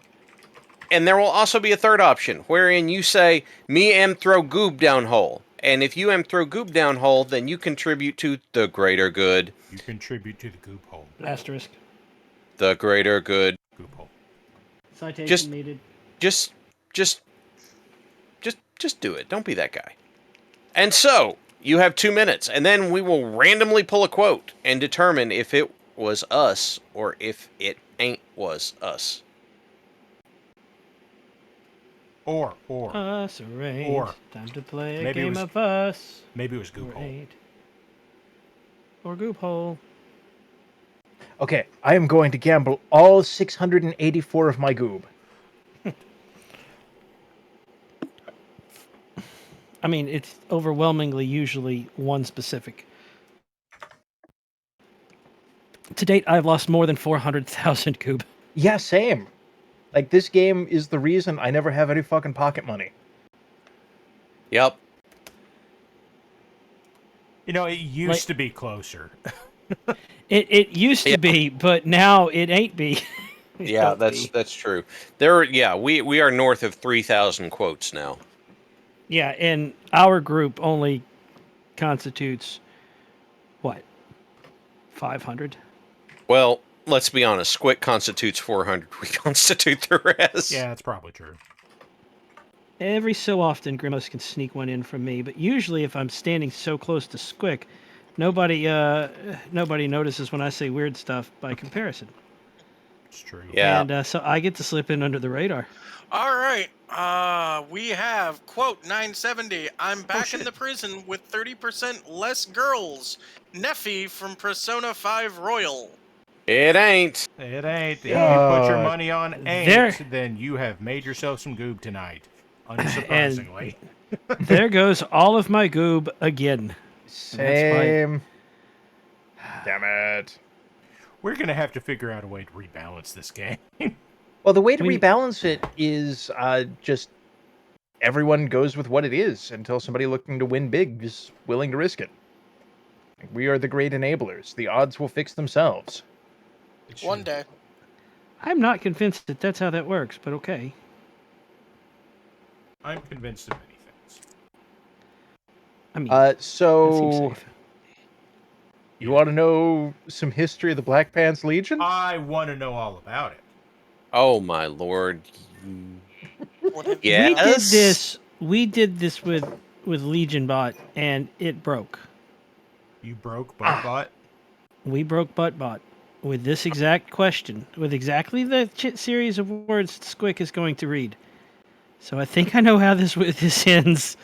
And there will also be a third option, wherein you say, me am throw goob down hole. And if you am throw goob down hole, then you contribute to the greater good. You contribute to the goob hole. Asterisk. The greater good. Goob hole. Citation needed. Just do it. Don't be that guy. And so, you have 2 minutes, and then we will randomly pull a quote and determine if it was us or if it ain't was us. Or. Us or ain't. Or. Time to play a game of us. Maybe it was Goop Hole. Or Goop Hole. Okay, I am going to gamble all 684 of my goob. I mean, it's overwhelmingly usually one specific. To date, I've lost more than 400,000 goob. Yeah, same. Like, this game is the reason I never have any fucking pocket money. Yep. You know, it used to be closer. It used to be, but now it ain't be. Yeah, that's true. We are north of 3,000 quotes now. Yeah, and our group only constitutes, what, 500? Well, let's be honest. Squick constitutes 400. We constitute the rest. Yeah, that's probably true. Every so often, Grimos can sneak one in from me, but usually if I'm standing so close to Squick, nobody notices when I say weird stuff by comparison. It's true. Yeah. And so I get to slip in under the radar. All right. We have, quote, 970. I'm back in the prison with 30% less girls. Neffy from Persona 5 Royal. It ain't. It ain't. If you put your money on ain't, then you have made yourself some goob tonight. Unsurprisingly. There goes all of my goob again. Same. Damn it. We're going to have to figure out a way to rebalance this game. Well, the way to rebalance it is just everyone goes with what it is until somebody looking to win big is willing to risk it. We are the great enablers. The odds will fix themselves. One day. I'm not convinced that that's how that works, but okay. I'm convinced of many things. I mean, that seems so safe. you want to know some history of the Black Pants Legion? I want to know all about it. Oh my lord. Yes. We did this with Legion Bot, and it broke. You broke Buttbot? We broke Buttbot with this exact question, with exactly the series of words Squick is going to read. So I think I know how this ends.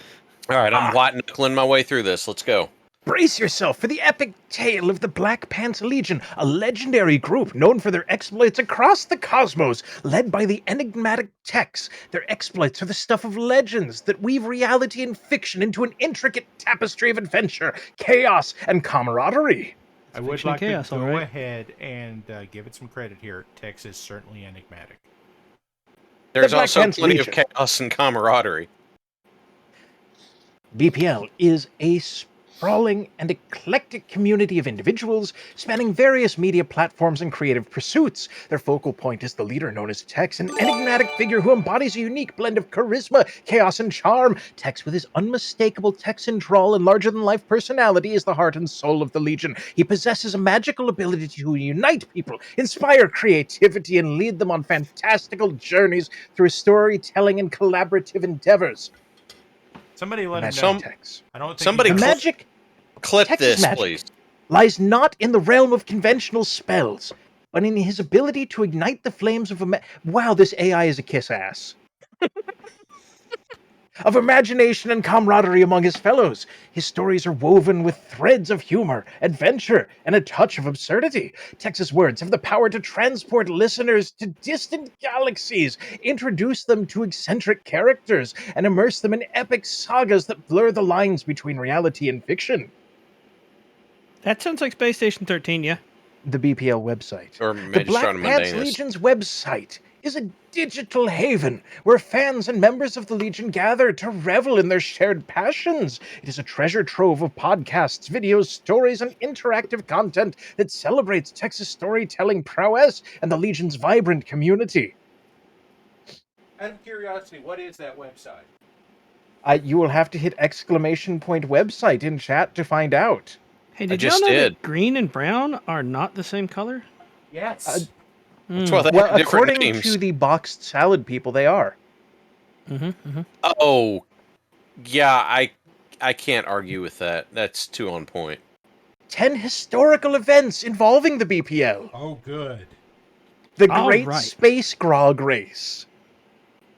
All right, I'm white knuckling my way through this. Let's go. Brace yourself for the epic tale of the Black Pants Legion, a legendary group known for their exploits across the cosmos, led by the enigmatic Tex. Their exploits are the stuff of legends that weave reality and fiction into an intricate tapestry of adventure, chaos, and camaraderie. I would Fiction like to chaos, all go right. ahead and give it some credit here. Tex is certainly enigmatic. There's Black also Pants plenty Legion. of chaos and camaraderie. BPL is a sprawling and eclectic community of individuals spanning various media platforms and creative pursuits. Their focal point is the leader known as Tex, an enigmatic figure who embodies a unique blend of charisma, chaos, and charm. Tex, with his unmistakable Texan drawl and larger-than-life personality, is the heart and soul of the Legion. He possesses a magical ability to unite people, inspire creativity, and lead them on fantastical journeys through storytelling and collaborative endeavors. Somebody let him Magic know. Tex. I don't think Somebody he The does. magic Clip Tex's this, magic please. lies not in the realm of conventional spells, but in his ability to ignite the flames of wow, this AI is a kiss ass. Of imagination and camaraderie among his fellows. His stories are woven with threads of humor, adventure, and a touch of absurdity. Tex's words have the power to transport listeners to distant galaxies, introduce them to eccentric characters, and immerse them in epic sagas that blur the lines between reality and fiction. That sounds like Space Station 13, yeah. The BPL website. Or The Black Magistrata Pants Mundanus. Legion's website is a digital haven where fans and members of the Legion gather to revel in their shared passions. It is a treasure trove of podcasts, videos, stories, and interactive content that celebrates Texas storytelling prowess and the Legion's vibrant community. Out of curiosity, what is that website? You will have to hit !website in chat to find out. Hey, I did y'all just know did. that green and brown are not the same color? Yes. That's why they Well, have different according names. to the boxed salad people, they are. Oh, yeah, I can't argue with that. That's too on point. 10 historical events involving the BPL. Oh, good. The All Great right. Space Grog Race.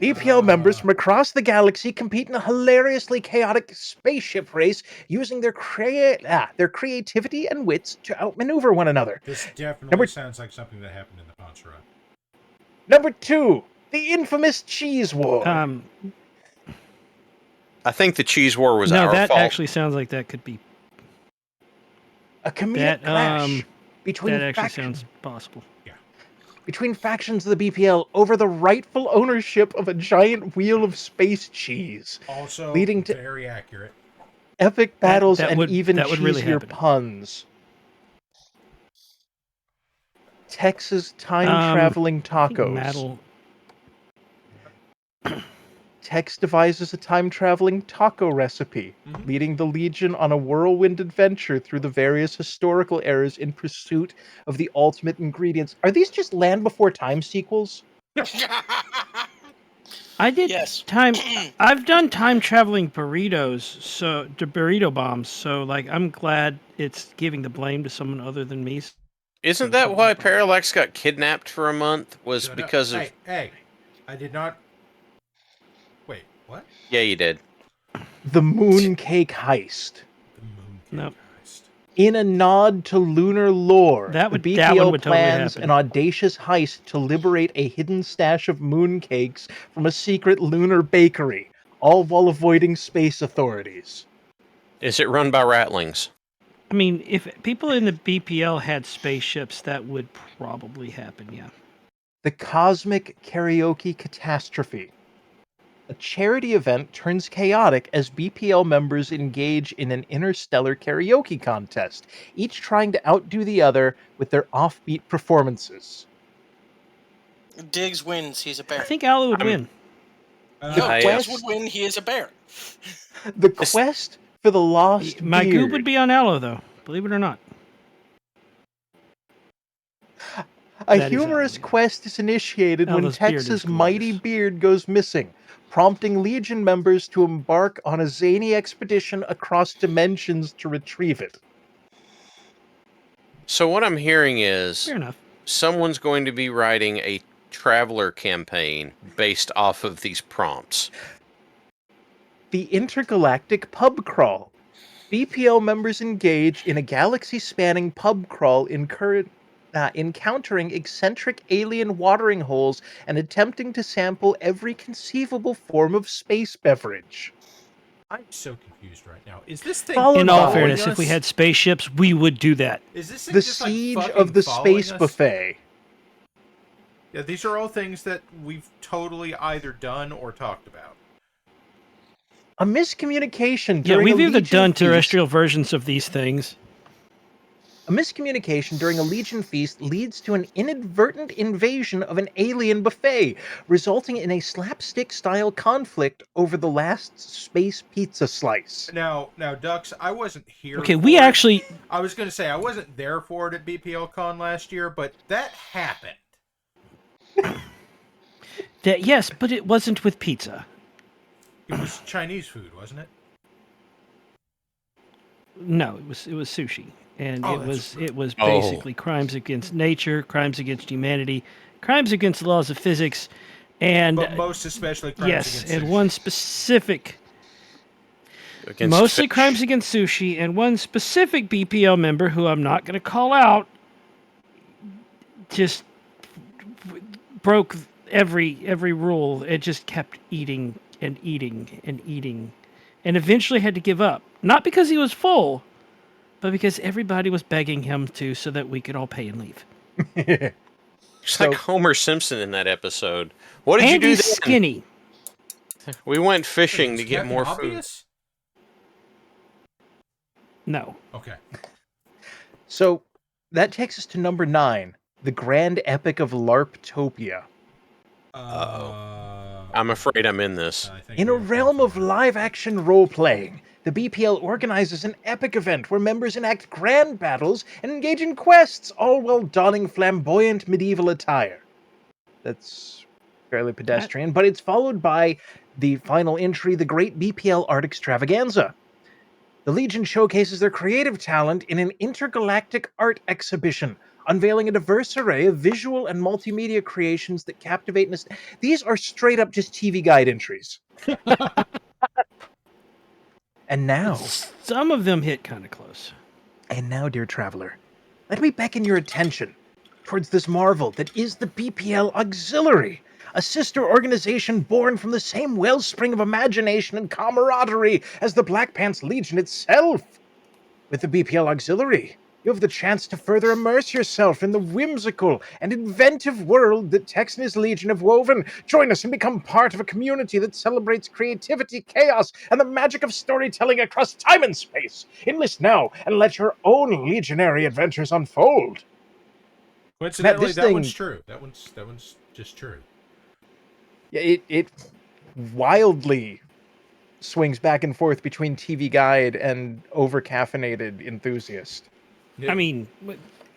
BPL members from across the galaxy compete in a hilariously chaotic spaceship race using their creativity and wits to outmaneuver one another. This definitely Number- sounds like something that happened in the Pontserrat. Number 2, the infamous Cheese War. I think the cheese war was no, our that fault. actually sounds like that could be. A comedic That clash between that actually factions. sounds possible. Between factions of the BPL over the rightful ownership of a giant wheel of space cheese, Also, leading to very accurate. epic battles that and would- even that would cheesier really happen. puns. Texas time-traveling I think tacos. Matt'll- Tex devises a time-traveling taco recipe, leading the Legion on a whirlwind adventure through the various historical eras in pursuit of the ultimate ingredients. Are these just Land Before Time sequels? I did Yes. time. I've done time traveling burrito bombs. So like, I'm glad it's giving the blame to someone other than me. Isn't that why Parallax got kidnapped for a month? Was Shut up. because of... Hey, I did not... Wait, what? Yeah, you did. The Mooncake Heist. The moon Nope. heist. In a nod to lunar lore, That would- the that BPL one would totally plans happen. an audacious heist to liberate a hidden stash of mooncakes from a secret lunar bakery, all while avoiding space authorities. Is it run by ratlings? I mean, if people in the BPL had spaceships, that would probably happen. Yeah. The Cosmic Karaoke Catastrophe. A charity event turns chaotic as BPL members engage in an interstellar karaoke contest, each trying to outdo the other with their offbeat performances. Diggs wins. He's a bear. I think Ala would win. No, I, Diggs quest- would win. He is a bear. The quest for the lost My beard. goob would be on Aloe, though. Believe it or not. A That is humorous Alan. quest is initiated when Aldo's beard Tex's is mighty glorious. beard goes missing, prompting Legion members to embark on a zany expedition across dimensions to retrieve it. So what I'm hearing is Fair enough. someone's going to be writing a traveler campaign based off of these prompts. The Intergalactic Pub Crawl. BPL members engage in a galaxy-spanning pub crawl, encountering eccentric alien watering holes and attempting to sample every conceivable form of space beverage. I'm so confused right now. Is this thing Followed In all by fairness, us? if we had spaceships, we would do that. Is this thing the just siege like of the following space us? buffet. Yeah, these are all things that we've totally either done or talked about. A miscommunication Yeah, during we've a either Legion done feast. terrestrial versions of these things. A miscommunication during a Legion feast leads to an inadvertent invasion of an alien buffet, resulting in a slapstick-style conflict over the last space pizza slice. Now, Dux, I wasn't here. Okay, for we it. actually... I was going to say I wasn't there for it at BPL Con last year, but that happened. Yes, but it wasn't with pizza. It was Chinese food, wasn't it? No, it was sushi, and Oh, it was basically crimes against nature, crimes against humanity, crimes against the laws of physics, and But most especially crimes yes, against and sushi. one specific, Against mostly fish. crimes against sushi, and one specific BPL member who I'm not going to call out, just broke every rule. It just kept eating and eating and eating, and eventually had to give up. Not because he was full, but because everybody was begging him to, so that we could all pay and leave. It's like Homer Simpson in that episode. What did and you do he's then? skinny. We went fishing Was to get Captain more food. Obvious? No. Okay. So that takes us to number 9, the grand epic of LARPtopia. I'm afraid I'm in this. In a realm of live-action role-playing, the BPL organizes an epic event where members enact grand battles and engage in quests, all while donning flamboyant medieval attire. That's fairly pedestrian, but it's followed by the final entry, the Great BPL Art Extravaganza. The Legion showcases their creative talent in an intergalactic art exhibition, unveiling a diverse array of visual and multimedia creations that captivate. These are straight up just TV guide entries. And now, some of them hit kind of close. And now, dear traveler, let me beckon your attention towards this marvel that is the BPL Auxiliary, a sister organization born from the same wellspring of imagination and camaraderie as the Black Pants Legion itself. With the BPL Auxiliary, you have the chance to further immerse yourself in the whimsical and inventive world that Tex and his Legion have woven. Join us and become part of a community that celebrates creativity, chaos, and the magic of storytelling across time and space. Enlist now and let your own legionary adventures unfold. Coincidentally, Matt, that one's true. That one's just true. Yeah, it wildly swings back and forth between TV guide and over-caffeinated enthusiast. I mean,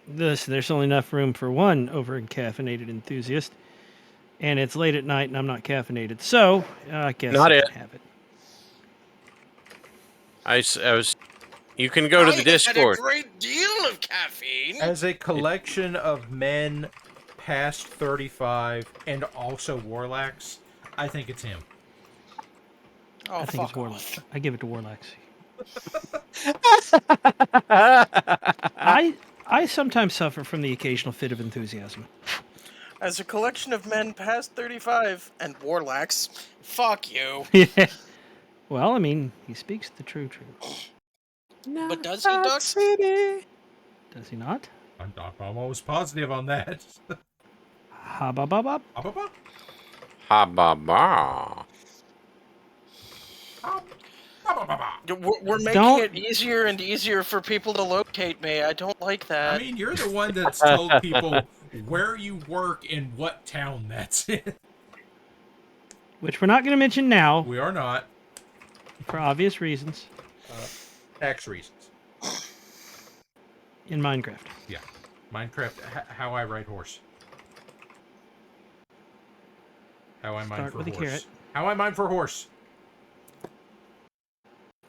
there's only enough room for one over-caffeinated enthusiast, and it's late at night, and I'm not caffeinated, so I guess Not I it. can have it. I was. You can go to the Discord. Had a great deal of caffeine. As a collection of men past 35 and also Warlax, I think it's him. Oh, I think fuck it's Warlax. I give it to Warlax. I sometimes suffer from the occasional fit of enthusiasm. As a collection of men past 35 and Warlax, fuck you. Yeah. Well, I mean, he speaks the true truth. But does he, Dux? Does he not? I'm almost positive on that. Ha ba ba ba. Ha, ba, ba. Ha ba ba. We're making it easier and easier for people to locate me. I don't like that. I mean, you're the one that's told people where you work and what town that's in. Which we're not going to mention now. We are not. For obvious reasons. Tax reasons. In Minecraft. Yeah. Minecraft, how I ride horse. How I mine Start for with a horse. carrot. How I mine for horse.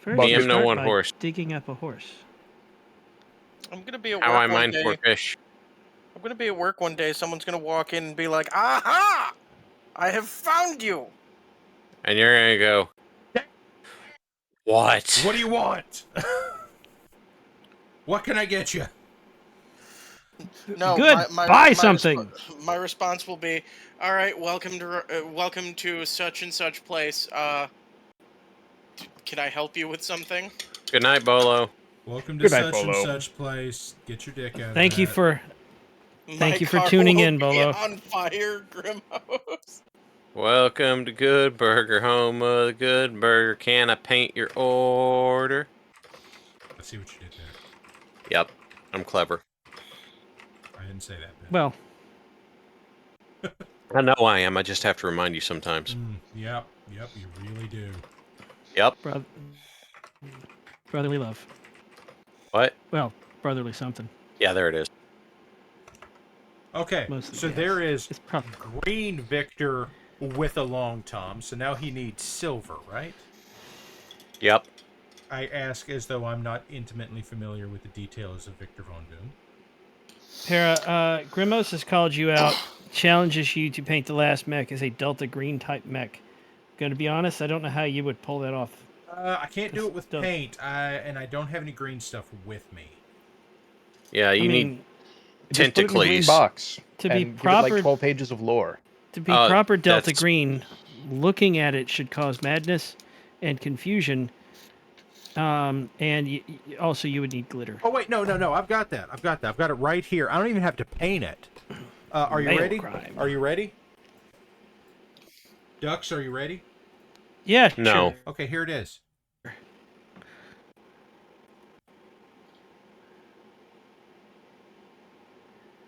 First, Me you am no start one by horse. digging up a horse. I'm gonna be at How work I one mine day. for fish. I'm gonna be at work one day. Someone's gonna walk in and be like, "Aha! I have found you." And you're gonna go. What? What do you want? What can I get you? No, Good. Buy something. My response will be, all right, welcome to such and such place. Can I help you with something? Good night, Bolo. Welcome to Good night, such and Bolo. such place. Get your dick out of Thank you that. for My you for car tuning will in, be Bolo. on fire, Grimos. Welcome to Good Burger, home of the Good Burger. Can I paint your order? Let's see what you did there. Yep, I'm clever. I didn't say that bit. Well, I know I am. I just have to remind you sometimes. Yep, you really do. Yep. brotherly love. What? Well, brotherly something. Yeah, there it is. Okay, Mostly so gas. there is It's probably Green Victor with a long tom, so now he needs silver, right? Yep. I ask as though I'm not intimately familiar with the details of Victor Von Doom. Para, Grimos has called you out, challenges you to paint the last mech as a Delta Green type mech. Gonna be honest, I don't know how you would pull that off. I can't do it with Don't- paint, and I don't have any green stuff with me. Yeah, you need Just put it in a green tentacles. box. To be and give it proper- like 12 pages of lore. To be proper Delta that's- Green, looking at it should cause madness and confusion. And also you would need glitter. Oh wait, no, I've got that. I've got it right here. I don't even have to paint it. Are you Mail ready? crime. Are you ready? Ducks, are you ready? Yeah. No. Sure. Okay, here it is.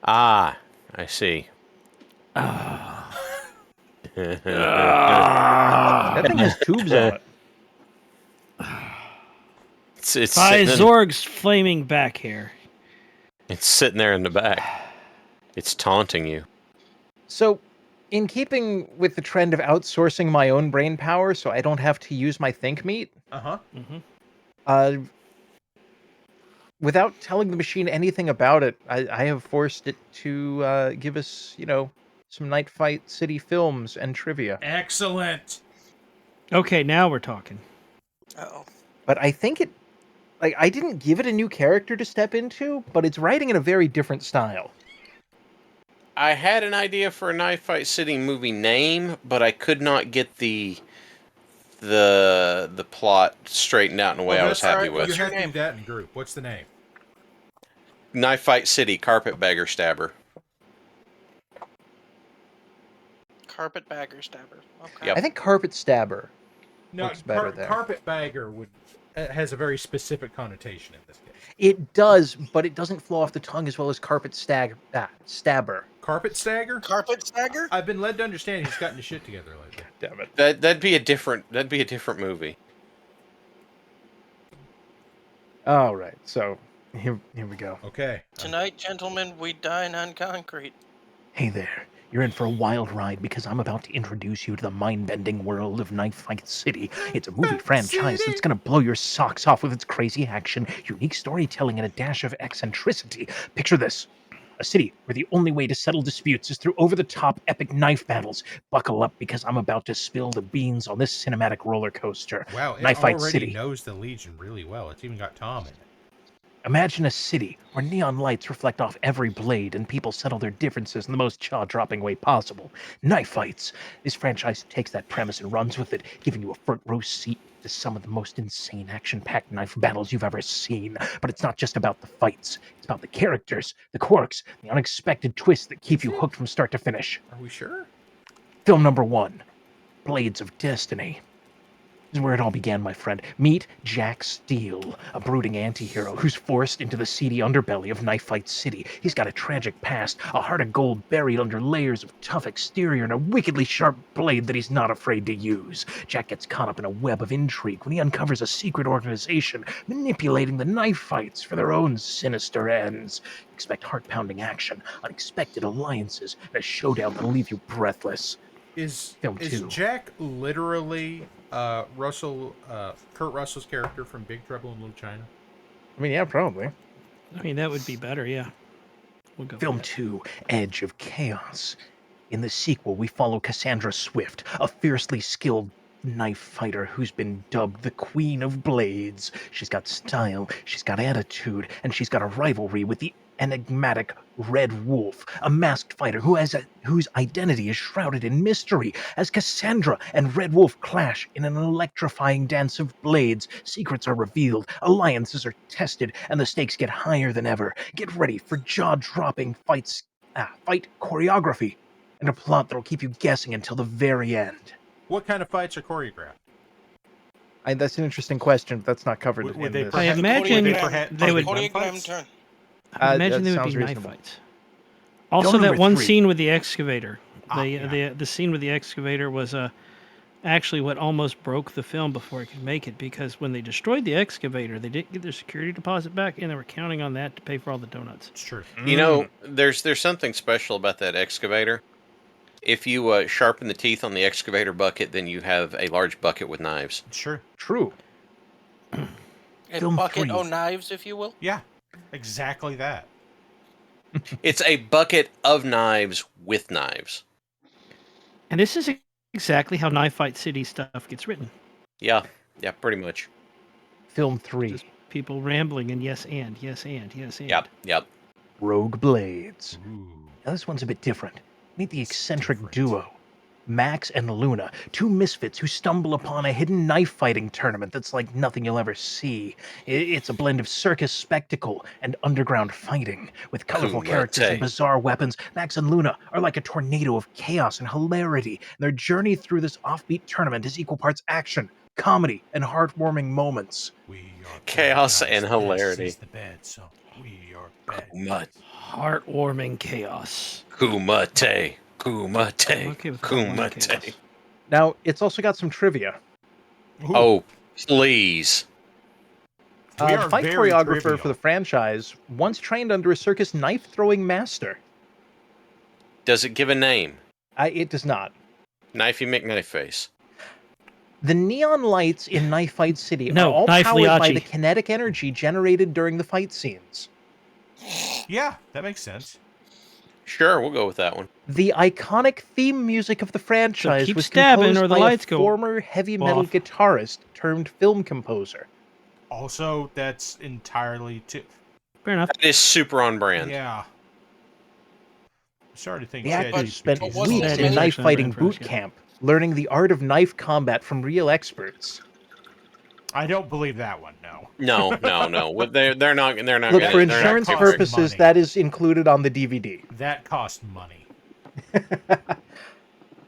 Ah, I see. That thing has tubes on it. It's By sitting in, Zorg's flaming back hair. it's sitting there in the back. It's taunting you. So, in keeping with the trend of outsourcing my own brain power so I don't have to use my think meat, without telling the machine anything about it, I have forced it to give us, some Night Fight City films and trivia. Excellent. Okay, now we're talking. Uh-oh. But I think I didn't give it a new character to step into, but it's writing in a very different style. I had an idea for a Knife Fight City movie name, but I could not get the plot straightened out in a way I was happy with. You have to do that in group. What's the name? Knife Fight City, Carpetbagger Stabber. Carpetbagger Stabber. Okay. Yep. I think Carpet Stabber No, works better there. Carpetbagger has a very specific connotation in this case. It does, but it doesn't flow off the tongue as well as Stabber. Carpet Stagger? Carpet Stagger? I've been led to understand he's gotten his shit together lately. Damn it. That'd be a different movie. All right, so here we go. Okay. Tonight, gentlemen, we dine on concrete. Hey there. You're in for a wild ride because I'm about to introduce you to the mind-bending world of Knife Fight City. It's a movie franchise that's going to blow your socks off with its crazy action, unique storytelling, and a dash of eccentricity. Picture this. A city where the only way to settle disputes is through over-the-top epic knife battles. Buckle up because I'm about to spill the beans on this cinematic roller coaster. Wow, it Knife Fight already City. knows the Legion really well. It's even got Tom in it. Imagine a city where neon lights reflect off every blade and people settle their differences in the most jaw-dropping way possible. Knife fights. This franchise takes that premise and runs with it, giving you a front-row seat to some of the most insane action-packed knife battles you've ever seen. But it's not just about the fights. It's about the characters, the quirks, the unexpected twists that keep you hooked from start to finish. Are we sure? Film number 1, Blades of Destiny. This is where it all began, my friend. Meet Jack Steele, a brooding anti-hero who's forced into the seedy underbelly of Knife Fight City. He's got a tragic past, a heart of gold buried under layers of tough exterior and a wickedly sharp blade that he's not afraid to use. Jack gets caught up in a web of intrigue when he uncovers a secret organization manipulating the knife fights for their own sinister ends. Expect heart-pounding action, unexpected alliances, and a showdown that'll leave you breathless. Is Film 2. Jack literally Kurt Russell's character from Big Trouble in Little China? I mean, yeah, probably. I mean, that would be better, yeah. We'll go Film with that. 2, Edge of Chaos. In the sequel, we follow Cassandra Swift, a fiercely skilled knife fighter who's been dubbed the Queen of Blades. She's got style, she's got attitude, and she's got a rivalry with the enigmatic Red Wolf, a masked fighter whose identity is shrouded in mystery. As Cassandra and Red Wolf clash in an electrifying dance of blades, secrets are revealed, alliances are tested, and the stakes get higher than ever. Get ready for jaw-dropping fight choreography and a plot that'll keep you guessing until the very end. What kind of fights are choreographed? That's an interesting question. But that's not covered Would in they this. I imagine they would. Turn. I imagine that they would be sounds knife reasonable. fights. Also, Go that number one 3. scene with the excavator. Yeah. The scene with the excavator was actually what almost broke the film before it could make it, because when they destroyed the excavator, they didn't get their security deposit back, and they were counting on that to pay for all the donuts. It's true. You know, there's something special about that excavator. If you sharpen the teeth on the excavator bucket, then you have a large bucket with knives. Sure. True. A Film bucket 3. o' knives, if you will. Yeah, exactly that. It's a bucket of knives with knives. And this is exactly how Knife Fight City stuff gets written. Yeah, pretty much. Film 3. Just people rambling and yes and. Yep. Rogue Blades. Ooh. Now, this one's a bit different. Meet the eccentric duo, Max and Luna, two misfits who stumble upon a hidden knife fighting tournament that's like nothing you'll ever see. It's a blend of circus spectacle and underground fighting. With colorful characters and bizarre weapons, Max and Luna are like a tornado of chaos and hilarity. And their journey through this offbeat tournament is equal parts action, comedy, and heartwarming moments. We are Chaos bad guys. and hilarity. This is the bad, so we are bad. Kumate. Heartwarming chaos. Kumate. I'm okay with heartwarming chaos. Kumate. Now, it's also got some trivia. Ooh, Oh, please. we The are fight very choreographer trivial. for the franchise once trained under a circus knife-throwing master. Does it give a name? It does not. Knifey McKnifeface. The neon lights in Knife Fight City No, are all Knife powered by Liachi. the kinetic energy generated during the fight scenes. Yeah, that makes sense. Sure, we'll go with that one. The iconic theme music of the franchise keep was stabbing composed or the by lights a go former heavy metal off. guitarist turned film composer. Also, that's entirely too. Fair enough. That is super on brand. Yeah. Sorry to think. The Chad actors spent GPT's wasn't weeks it in many- knife fighting for us, boot yeah. camp, learning the art of knife combat from real experts. I don't believe that one. No. No. What They're not. They're not. Look, gonna, for they're not insurance cost covering- purposes, money. that is included on the DVD. That cost money.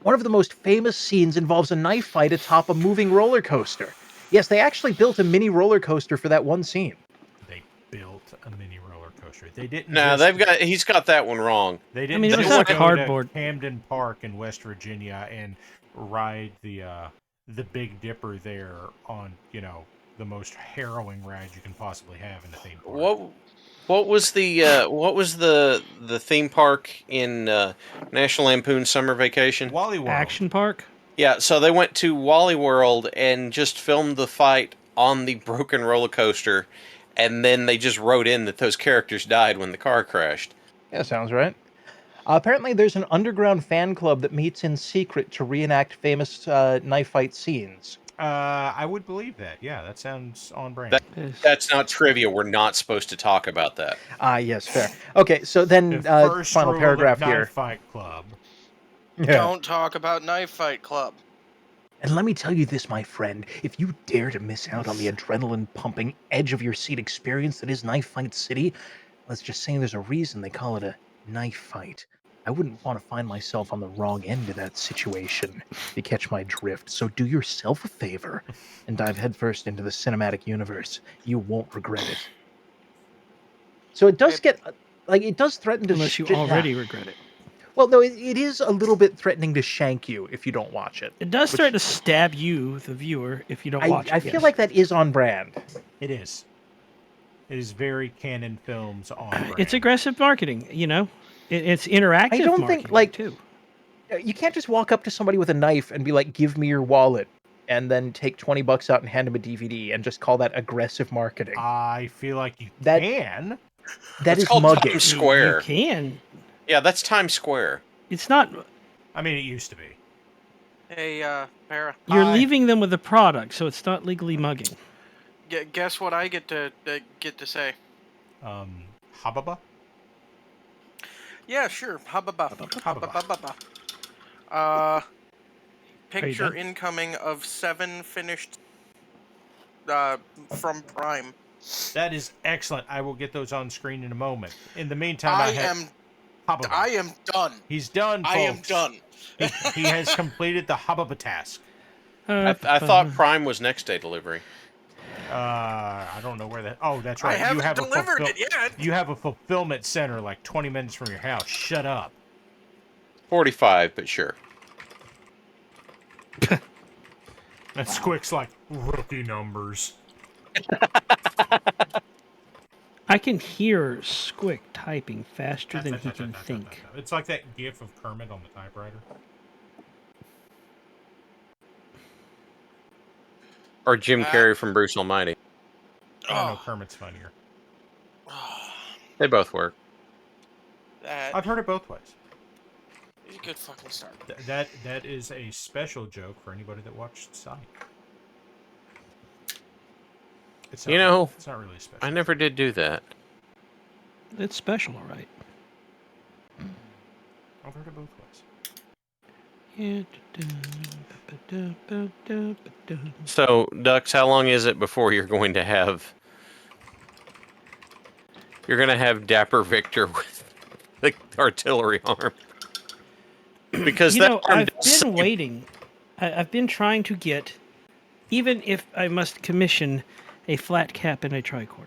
One of the most famous scenes involves a knife fight atop a moving roller coaster. Yes, they actually built a mini roller coaster for that one scene. They built a mini roller coaster. They didn't. No, just- he's got that one wrong. They didn't. mean, it was just not go to cardboard. Camden Park in West Virginia and ride the Big Dipper there on the most harrowing ride you can possibly have in a theme park. What was the theme park in National Lampoon Summer Vacation? Wally World. Action Park? Yeah, so they went to Wally World and just filmed the fight on the broken roller coaster, and then they just wrote in that those characters died when the car crashed. Yeah, sounds right. Apparently, there's an underground fan club that meets in secret to reenact famous knife fight scenes. I would believe that. Yeah, that sounds on brand. That's not trivia. We're not supposed to talk about that. Yes, fair. Okay, so then The first final rule paragraph of here. Knife Fight Club. Yeah. Don't talk about Knife Fight Club. And let me tell you this, my friend, if you dare to miss out on the adrenaline-pumping, edge-of-your-seat experience that is Knife Fight City, let's just say there's a reason they call it a knife fight. I wouldn't want to find myself on the wrong end of that situation, if you catch my drift. So do yourself a favor and dive headfirst into the cinematic universe. You won't regret it. So it does get, it does threaten to... Unless you already regret it. Well, no, it is a little bit threatening to shank you if you don't watch it. It does start to stab you, the viewer, if you don't watch it. I feel like that is on brand. It is. It is very Canon Films on brand. It's aggressive marketing, It's interactive I don't think, marketing, too. You can't just walk up to somebody with a knife and be like, give me your wallet, and then take $20 out and hand them a DVD and just call that aggressive marketing. I feel like you That- can. That It's is called mugging. Times Square. You can. Yeah, that's Times Square. It's not... I mean, it used to be. Hey, Para. You're Hi. leaving them with a product, so it's not legally mugging. Guess what I get to say? Hababa? Yeah, sure. Hababa. Hababa. Picture done? incoming of 7 finished from Prime. That is excellent. I will get those on screen in a moment. In the meantime, I have am Hababa. done. He's done, folks. I am done. He has completed the Hababa task. I thought Prime was next day delivery. I don't know where that. Oh, that's right. I haven't delivered it yet. You have a fulfillment center like 20 minutes from your house. Shut up. 45, but sure. And Squick's like rookie numbers. I can hear Squick typing faster than he can think. It's like that gif of Kermit on the typewriter. Or Jim Carrey from Bruce Almighty. Oh, no, Kermit's funnier. They both work. I've heard it both ways. It's a good fucking start. That is a special joke for anybody that watched Sonic. It's not really special. I never did do that. It's special, all right. I've heard it both ways. So, Dux, how long is it before you're going to have... You're going to have Dapper Victor with the artillery arm? Because I've been waiting. I've been trying to get, even if I must commission a flat cap and a tricorn.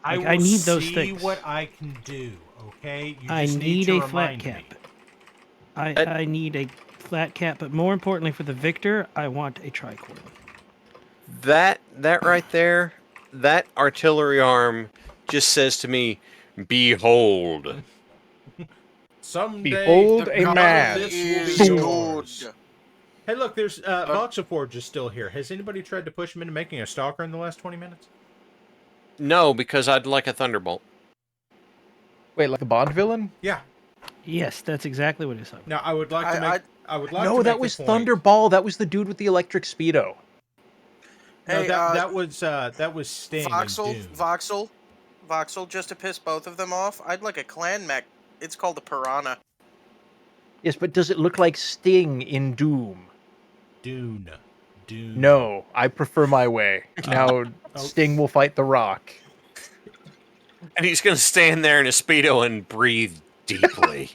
I need those things. See what I can do, okay? You I just need to a flat cap. I need a flat cap, but more importantly for the Victor, I want a tricorn. That right there, that artillery arm just says to me, behold. Someday, behold a man. Hey, look, there's Voxaforge is still here. Has anybody tried to push him into making a stalker in the last 20 minutes? No, because I'd like a Thunderbolt. Wait, like the Bond villain? Yeah. Yes, that's exactly what it's like. Now, I would like to make... No, that was Thunderball. That was the dude with the electric Speedo. Hey, no, that was Sting. Voxel, just to piss both of them off, I'd like a clan mech. It's called a Piranha. Yes, but does it look like Sting in Doom? Dune. No, I prefer my way. Now, Sting will fight The Rock. And he's going to stand there in a Speedo and breathe deeply.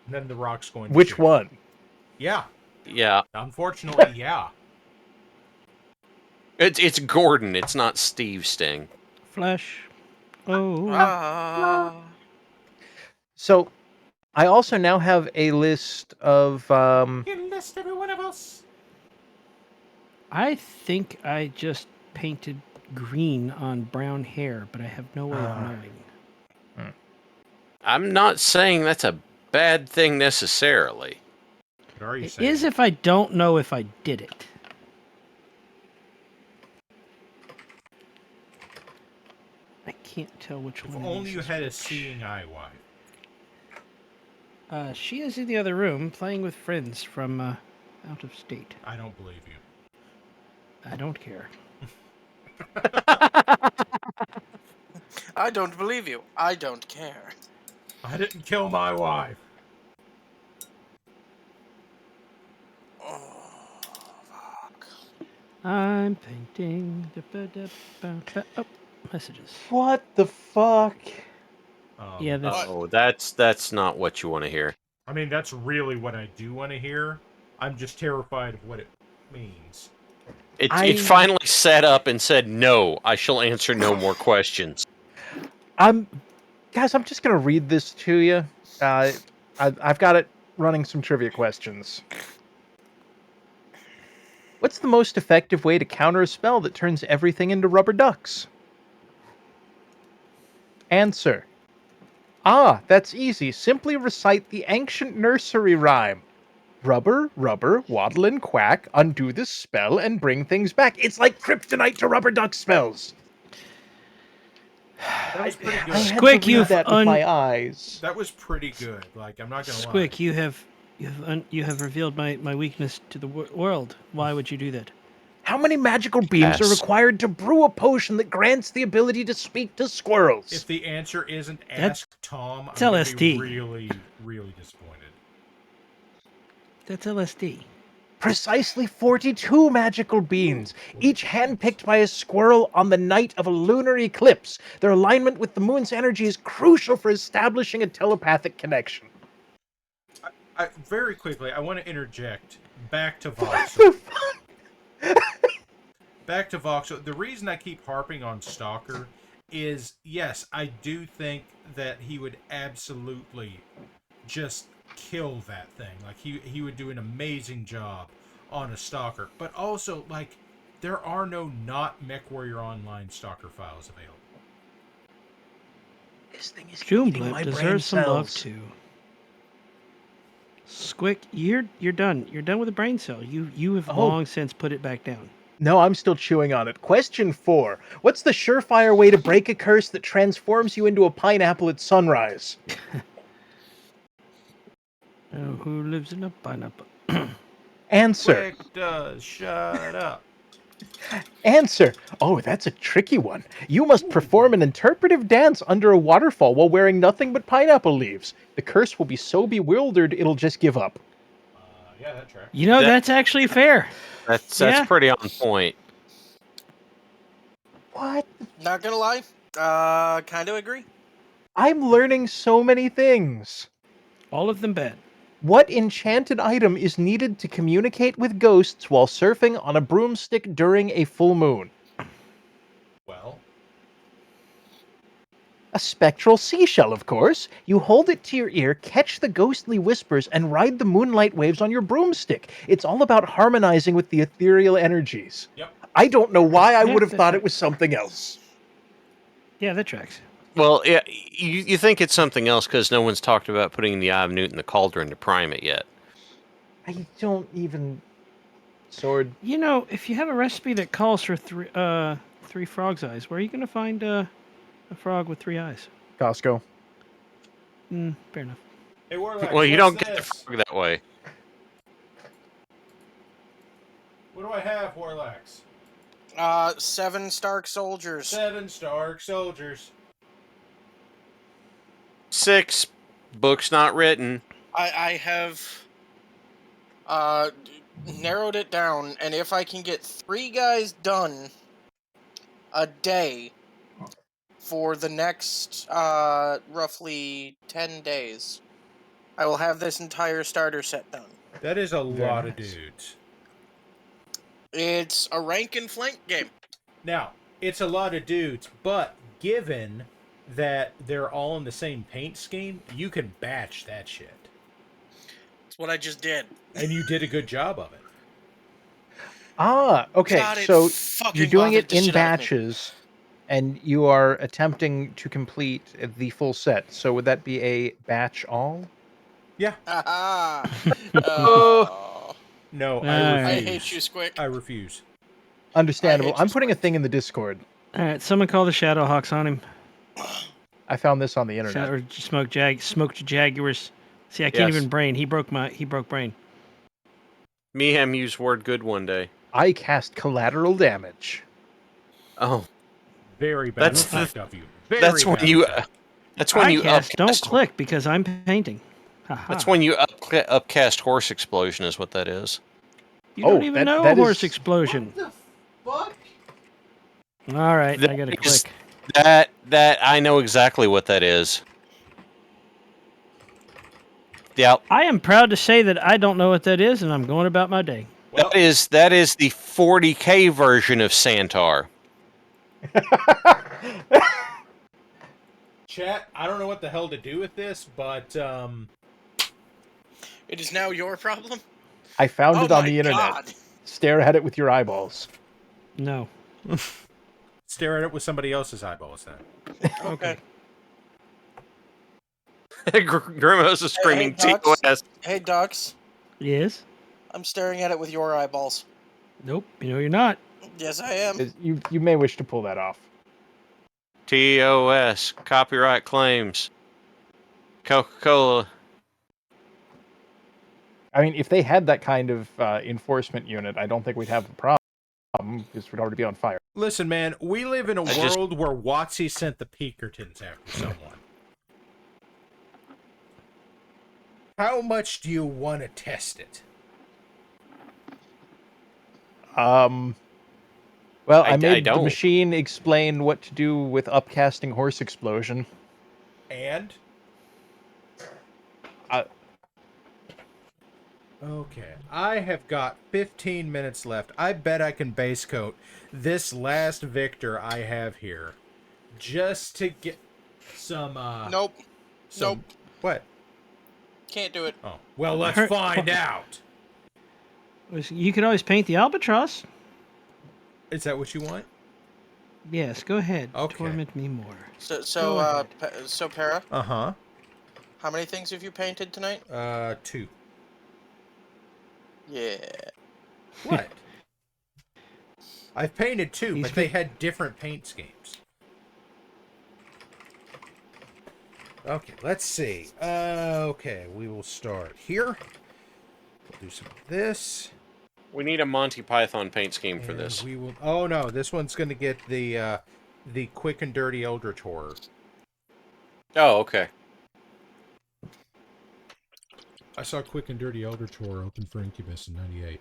And then The Rock's going to Which one? Yeah. Unfortunately, yeah. It's Gordon. It's not Steve Sting. Flash. Oh. So, I also now have a list of... You list every one of us. I think I just painted green on brown hair, but I have no way of knowing. I'm not saying that's a bad thing necessarily. What are you It saying? is if I don't know if I did it. I can't tell which one. If only you had a seeing eye, wife. She is in the other room playing with friends from out of state. I don't believe you. I don't care. I don't believe you. I don't care. I didn't kill my wife. Oh, fuck. I'm painting. Oh, messages. What the fuck? Yeah, that's... Oh, that's not what you want to hear. I mean, that's really what I do want to hear. I'm just terrified of what it means. It finally sat up and said, "No, I shall answer no more questions." Guys, I'm just gonna read this to you. I've got it running some trivia questions. What's the most effective way to counter a spell that turns everything into rubber ducks? Answer. That's easy. Simply recite the ancient nursery rhyme. Rubber, rubber, waddle and quack, undo this spell and bring things back. It's like kryptonite to rubber duck spells. That was pretty good. I had Squick, to read that with my eyes. That was pretty good. Like, I'm not gonna lie. Squick, you You have revealed my weakness to the world. Why would you do that? How many magical beams are Yes. required to brew a potion that grants the ability to speak to squirrels? If the answer isn't That's- Ask Tom, I'm it's going to be LSD. really, really disappointed. That's LSD. Precisely 42 magical beams, each handpicked by a squirrel on the night of a lunar eclipse. Their alignment with the moon's energy is crucial for establishing a telepathic connection. Very quickly, I want to interject back to What Voxel. the fuck? Back to Voxel. The reason I keep harping on Stalker is, yes, I do think that he would absolutely just kill that thing. Like, he would do an amazing job on a Stalker. But also, like, there are no not MechWarrior Online Stalker files available. This thing is June eating my Blimp brain deserves some love cells. too. Squick, you're done. You're done with the brain cell. You have Oh. long since put it back down. No, I'm still chewing on it. Question 4. What's the surefire way to break a curse that transforms you into a pineapple at sunrise? Oh, who lives in a pineapple? Answer. Quick does, shut up. Answer. Oh, that's a tricky one. You must perform an interpretive dance under a waterfall while wearing nothing but pineapple leaves. The curse will be so bewildered it'll just give up. Yeah, that tracks. You know, that's actually fair. That's Yeah. pretty on point. What? Not gonna lie, kind of agree. I'm learning so many things. All of them bad. What enchanted item is needed to communicate with ghosts while surfing on a broomstick during a full moon? Well, A spectral seashell, of course. You hold it to your ear, catch the ghostly whispers, and ride the moonlight waves on your broomstick. It's all about harmonizing with the ethereal energies. Yep. I don't know why I Yeah, would have that's thought right. it was something else. Yeah, that tracks. Well, yeah, you think it's something else because no one's talked about putting the Eye of Newt in the cauldron to prime it yet. I don't even... Sword. You know, if you have a recipe that calls for three frog's eyes, where are you going to find a frog with 3 eyes? Costco. Fair enough. hey, Warlock, Well, you what's don't get the this? frog that way. What do I have, Warlocks? 7 Stark soldiers. 7 Stark soldiers. 6 books not written. I have narrowed it down, and if I can get 3 guys done a day for the next roughly 10 days, I will have this entire starter set done. That is a Very lot of nice. dudes. It's a rank and flank game. Now, it's a lot of dudes, but given that they're all in the same paint scheme, you can batch that shit. That's what I just did. And you did a good job of it. Ah, okay. God, it So fucking you're doing bothered it the in shit out of me. batches, and you are attempting to complete the full set. So would that be a batch all? Yeah. Haha. No, All I right. I refuse. hate you, Squick. I refuse. Understandable. I hate I'm you, putting a Squick. thing in the Discord. All right, someone call the Shadowhawks on him. I found this on the internet. Or smoked Jaguars. See, I can't Yes. even brain. He broke brain. Meehan used word good one day. I cast collateral damage. Oh, Very bad That's effect of you. that's Very when bad you. effect. That's when you Don't upcast. click because I'm painting. Haha. That's when you upcast horse explosion is what that is. You don't Oh, even that- know that horse is- explosion. Fuck? All right, I gotta That is- click. That I know exactly what that is. Yeah, I am proud to say that I don't know what that is, and I'm going about my day. Well, that is the 40K version of Santar. chat, I don't know what the hell to do with this, but It is now your problem? I found Oh it on my the internet. God. Stare at it with your eyeballs. No. stare at it with somebody else's eyeballs then. Okay. Grimos is screaming Hey, Docs. TOS. Hey, Dux. Yes. I'm staring at it with your eyeballs. Nope. You know you're not. Yes, I am. You may wish to pull that off. TOS. Copyright claims. Coca-Cola. I mean, if they had that kind of enforcement unit, I don't think we'd have a problem because we'd already be on fire. Listen, man, we live in a world where WotC sent the Pinkertons after someone. How much do you want to test it? Well, I made the don't. machine explain what to do with upcasting horse explosion. And? Okay, I have got 15 minutes left. I bet I can base coat this last victor I have here just to get some, Nope. Nope. What? Can't do it. Oh, well, let's find out. You could always paint the albatross. Is that what you want? Yes, go ahead. Okay. Torment me more. So Para, Uh-huh. how many things have you painted tonight? 2. Yeah. What? I've painted 2, but they had different paint schemes. Okay, let's see. Okay, we will start here. We'll do some of this. We need a Monty Python paint scheme for this. We will. Oh no, this one's going to get the quick and dirty Eldritch Horror. Oh, okay. I saw Quick and Dirty Eldritch Horror open for Incubus in '98.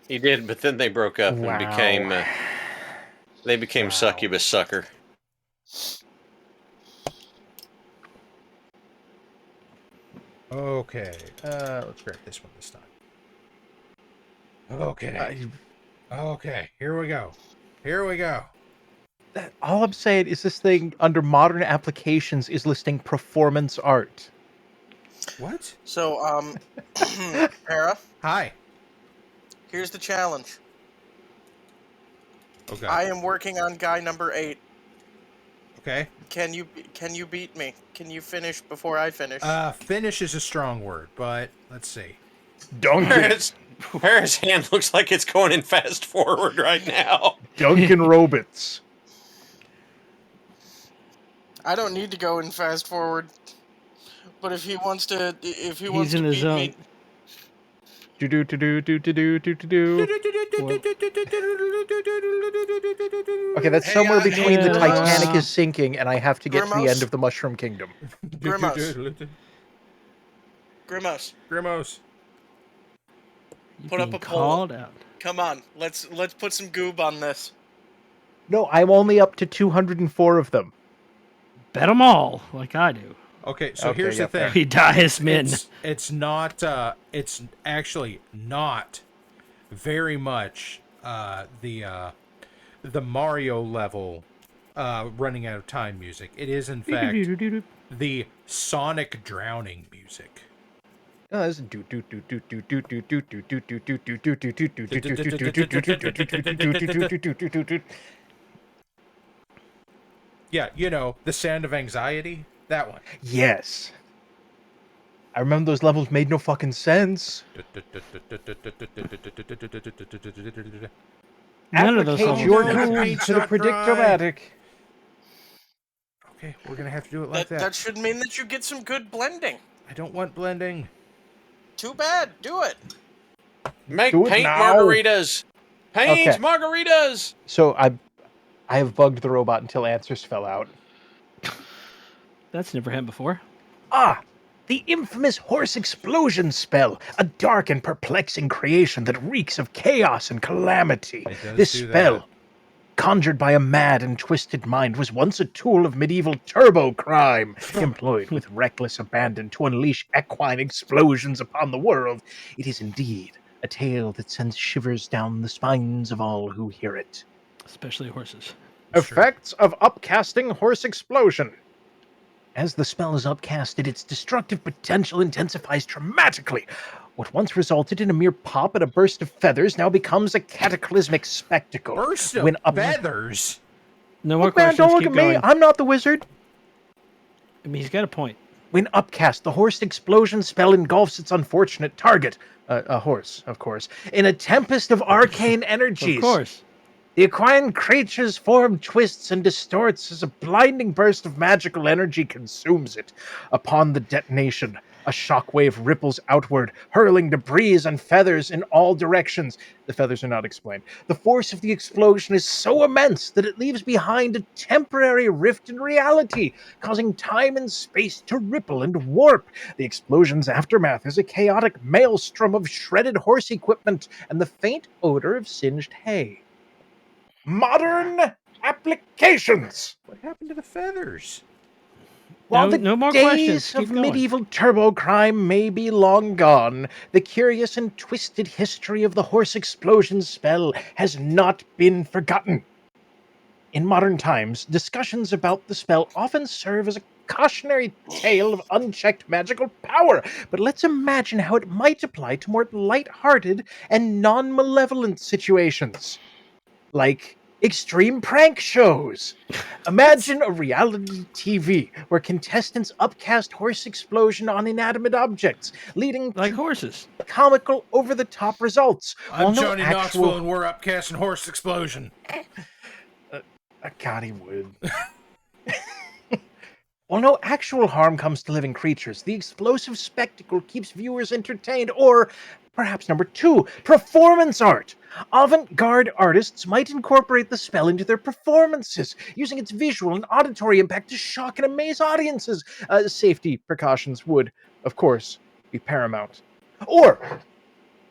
He did, but then they broke up Wow. and became Succubus Sucker. Okay, let's grab this one this time. Okay. Okay, here we go. Here we go. All I'm saying is this thing under modern applications is listing performance art. What? So, Para, Hi. here's the challenge. Okay. I am working on guy number 8. Okay. Can you beat me? Can you finish before I finish? Finish is a strong word, but let's see. Duncan Para's hand looks like it's going in fast forward right now. Duncan Robots. I don't need to go in fast forward. But if he wants to, He's wants in to his beat zone. me, Okay, that's Hang somewhere on, between the hang on. Titanic is sinking and I have to get to the Grimos? end of the Mushroom Kingdom. Grimos, Grimos. You're Put up being a poll. called out. come on, let's put some goob on this. No, I'm only up to 204 of them. Bet them all, like I do. Okay, so Okay, here's the yeah, fair. thing. We die as men. It's not. It's actually not very much the Mario level running out of time music. It is in fact the Sonic drowning music. Oh, this is Yeah, you know, the Sound of Anxiety. That one. Yes. I remember those levels made no fucking sense. None of those Applicate songs. your No, tools paint's to the not dry. predictomatic. Okay, we're gonna have to do it like that. That should mean that you get some good blending. I don't want blending. Too bad. Do it. Make Do it paint now. margaritas. Paint Okay. margaritas. So I have bugged the robot until answers fell out. That's never happened before. Ah, the infamous horse explosion spell, a dark and perplexing creation that reeks of chaos and calamity. It does This do spell, that. conjured by a mad and twisted mind, was once a tool of medieval turbo crime, employed with reckless abandon to unleash equine explosions upon the world. It is indeed a tale that sends shivers down the spines of all who hear it. Especially horses. Effects of upcasting horse explosion. As the spell is upcasted, its destructive potential intensifies dramatically. What once resulted in a mere pop and a burst of feathers now becomes a cataclysmic spectacle. Burst of When feathers. No more Look, man, questions. don't look Keep at me. going. I'm not the wizard. I mean, he's got a point. When upcast, the horse explosion spell engulfs its unfortunate target, a horse, of course, in a tempest of arcane energies. Of course. The equine creature's form twists and distorts as a blinding burst of magical energy consumes it. Upon the detonation, A shockwave ripples outward, hurling debris and feathers in all directions. The feathers are not explained. The force of the explosion is so immense that it leaves behind a temporary rift in reality, causing time and space to ripple and warp. The explosion's aftermath is a chaotic maelstrom of shredded horse equipment and the faint odor of singed hay. Modern applications! What happened to the feathers? While No more questions. days Keep of going. medieval turbo crime may be long gone, the curious and twisted history of the horse explosion spell has not been forgotten. In modern times, discussions about the spell often serve as a cautionary tale of unchecked magical power, but let's imagine how it might apply to more light-hearted and non-malevolent situations, like extreme prank shows. Imagine a reality TV where contestants upcast horse explosion on inanimate objects, leading Like to horses. comical, over-the-top results. I'm Johnny Knoxville, and we're upcasting horse explosion. God, he would. While no actual harm comes to living creatures, the explosive spectacle keeps viewers entertained. Or, perhaps number 2, performance art. Avant-garde artists might incorporate the spell into their performances, using its visual and auditory impact to shock and amaze audiences. Safety precautions would, of course, be paramount. Or,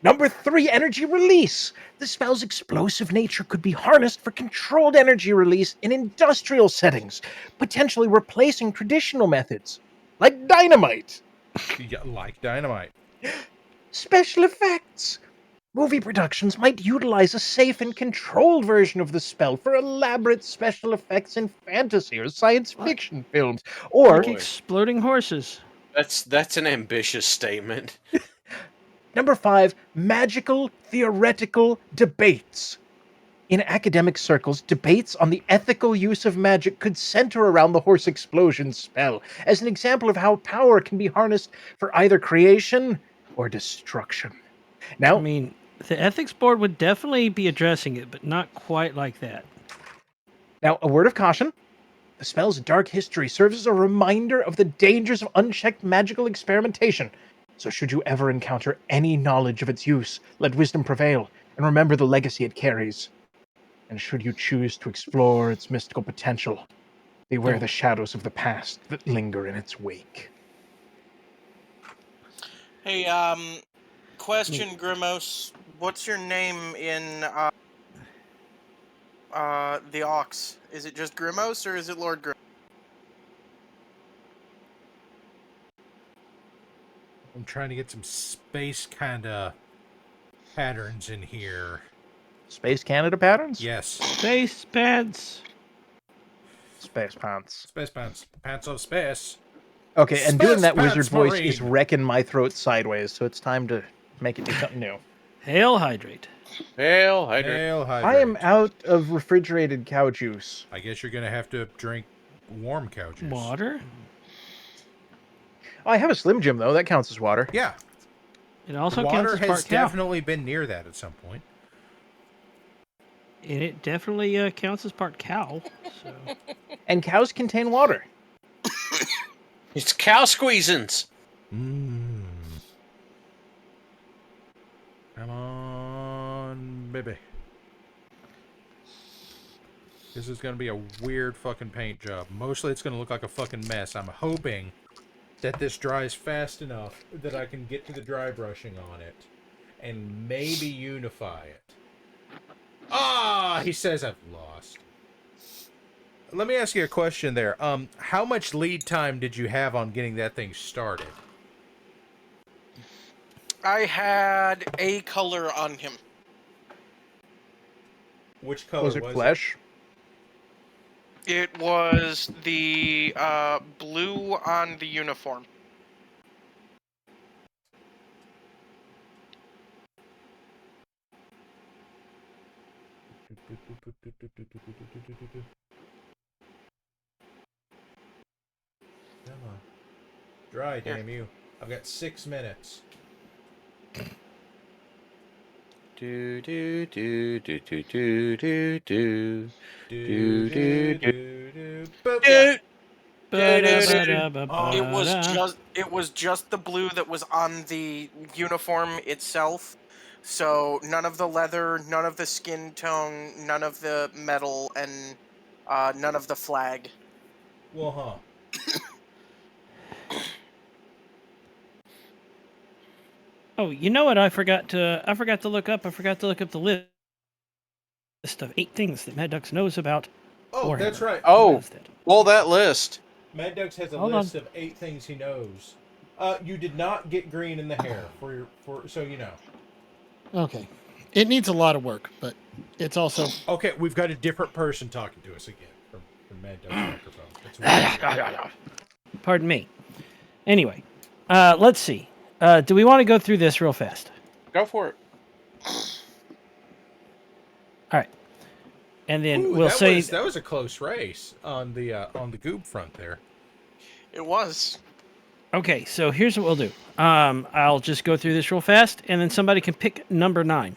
number 3, energy release. The spell's explosive nature could be harnessed for controlled energy release in industrial settings, potentially replacing traditional methods, like dynamite. Yeah, like dynamite. Special effects. Movie productions might utilize a safe and controlled version of the spell for elaborate special effects in fantasy or science fiction films. Or Like exploding horses. That's an ambitious statement. number 5, magical theoretical debates. In academic circles, debates on the ethical use of magic could center around the horse explosion spell as an example of how power can be harnessed for either creation or destruction. Now, I mean, the ethics board would definitely be addressing it, but not quite like that. now, a word of caution. The spell's dark history serves as a reminder of the dangers of unchecked magical experimentation. So should you ever encounter any knowledge of its use, let wisdom prevail, and remember the legacy it carries. And should you choose to explore its mystical potential, beware the shadows of the past that linger in its wake. Hey, question, Grimos. What's your name in the Ox? Is it just Grimos or is it Lord Grimos? I'm trying to get some space kind of patterns in here. Space Canada patterns? Yes. Space pants. Space pants. Space pants. Pants of space. Okay, and doing that Space wizard pants, voice Marine. is wrecking my throat sideways, so it's time to make it do something new. Hail hydrate. Hail, hydrate. Hail hydrate. I am out of refrigerated cow juice. I guess you're going to have to drink warm cow juice. Water. Oh, I have a Slim Jim, though. That counts as water. Yeah. It also Water counts as has part cow. definitely been near that at some point. And it definitely counts as part cow. So. And cows contain water. It's cow squeezins. Mmm. Come on, baby. This is going to be a weird fucking paint job. Mostly it's going to look like a fucking mess. I'm hoping that this dries fast enough that I can get to the dry brushing on it and maybe unify it. Ah, he says I've lost. Let me ask you a question there. How much lead time did you have on getting that thing started? I had a color on him. Which color Was it flesh? It was the blue on the uniform. Come on. Dry, damn you. I've got 6 minutes. Do do do do do do do do Do, do do do, do, do. Boop. Yeah. It was just the blue that was on the uniform itself. So none of the leather, none of the skin tone, none of the metal, and none of the flag. Well, Oh, you know what? I forgot to look up. The list of 8 things that Mad Ducks knows about. Oh, Warhammer. that's right. Oh, well, that list. Mad Ducks has a Hold list on. of 8 things he knows. You did not get green in the hair so you know. Okay. It needs a lot of work, but it's also Okay, we've got a different person talking to us again from Mad Duck's microphone. That's weird. Pardon me. Anyway, let's see. Do we want to go through this real fast? Go for it. All right. And then Ooh, we'll say that was a close race on the goob front there. It was. Okay, so here's what we'll do. I'll just go through this real fast, and then somebody can pick number 9.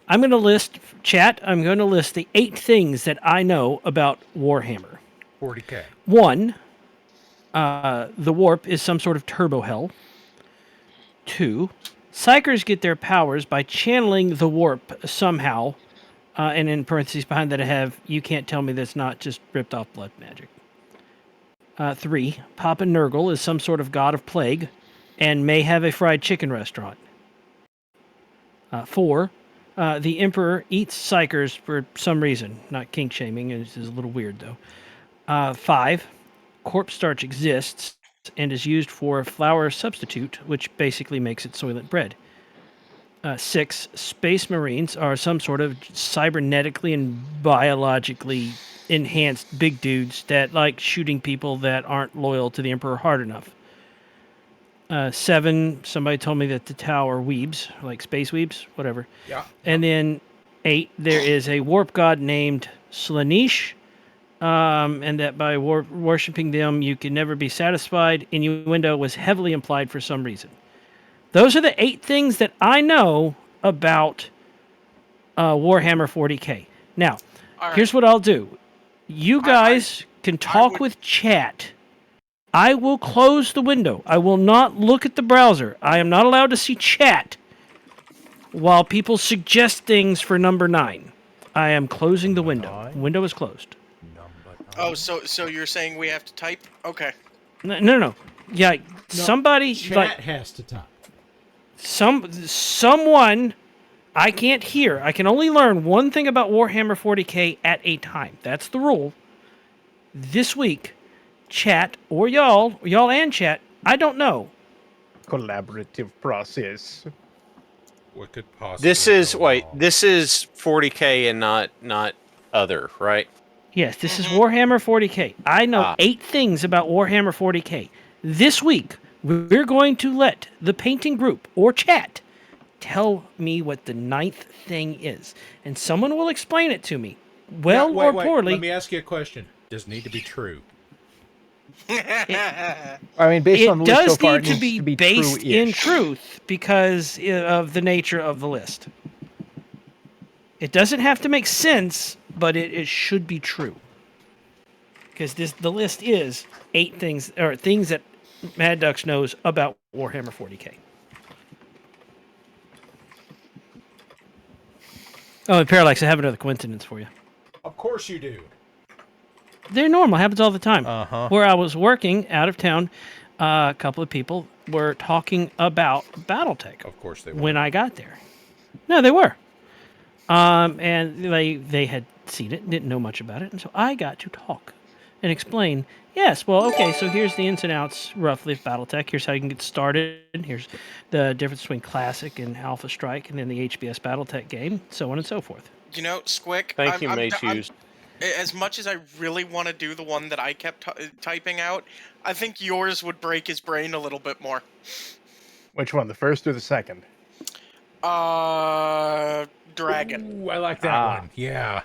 I'm going to list, chat, I'm going to list the 8 things that I know about Warhammer. 40K. 1, the warp is some sort of turbo hell. 2, psychers get their powers by channeling the warp somehow. And in parentheses behind that I have, you can't tell me that's not just ripped off blood magic. 3, Papa Nurgle is some sort of god of plague and may have a fried chicken restaurant. 4, the Emperor eats psychers for some reason. Not kink shaming, this is a little weird though. 5, corpse starch exists and is used for flour substitute, which basically makes it soylent bread. 6, space marines are some sort of cybernetically and biologically enhanced big dudes that like shooting people that aren't loyal to the Emperor hard enough. 7, somebody told me that the Tau are weebs, like space weebs, whatever. Yeah. And then 8, there is a warp god named Slaanesh, and that by worshipping them you can never be satisfied. Innuendo was heavily implied for some reason. Those are the 8 things that I know about Warhammer 40K. Now, here's what I'll do. You guys can talk with chat. I will close the window. I will not look at the browser. I am not allowed to see chat while people suggest things for number 9. I am closing the window. Window is closed. Oh, so you're saying we have to type? Okay. No. Yeah, somebody Chat has to type. Someone I can't hear. I can only learn one thing about Warhammer 40K at a time. That's the rule. This week, chat or y'all and chat, I don't know. Collaborative process. What could possibly This is go wrong? this is 40K and not other, right? Yes, this is Warhammer 40K. I know 8 things about Warhammer 40K. This week, we're going to let the painting group or chat tell me what the 9th thing is. And someone will explain it to me. Well Wait, or poorly. Let me ask you a question. Does it need to be true? I mean, based on the list so far, it needs to be based true-ish. in truth because of the nature of the list. It doesn't have to make sense, but it should be true. Because the list is 8 things, or things that Mad Ducks knows about Warhammer 40K. Oh, and Parallax, I have another coincidence for you. Of course you do. They're normal. Happens all the time. Uh-huh. Where I was working out of town, a couple of people were talking about BattleTech. Of course they were. When I got there. No, they were. And they had seen it, didn't know much about it, and so I got to talk and explain, yes, well, okay, so here's the ins and outs, roughly, of BattleTech. Here's how you can get started. Here's the difference between Classic and Alpha Strike, and then the HBS BattleTech game, so on and so forth. You know, Squick, Thank you, Maychews. As much as I really want to do the one that I kept typing out, I think yours would break his brain a little bit more. Which one, the first or the second? Dragon. Ooh, I like that one. Yeah.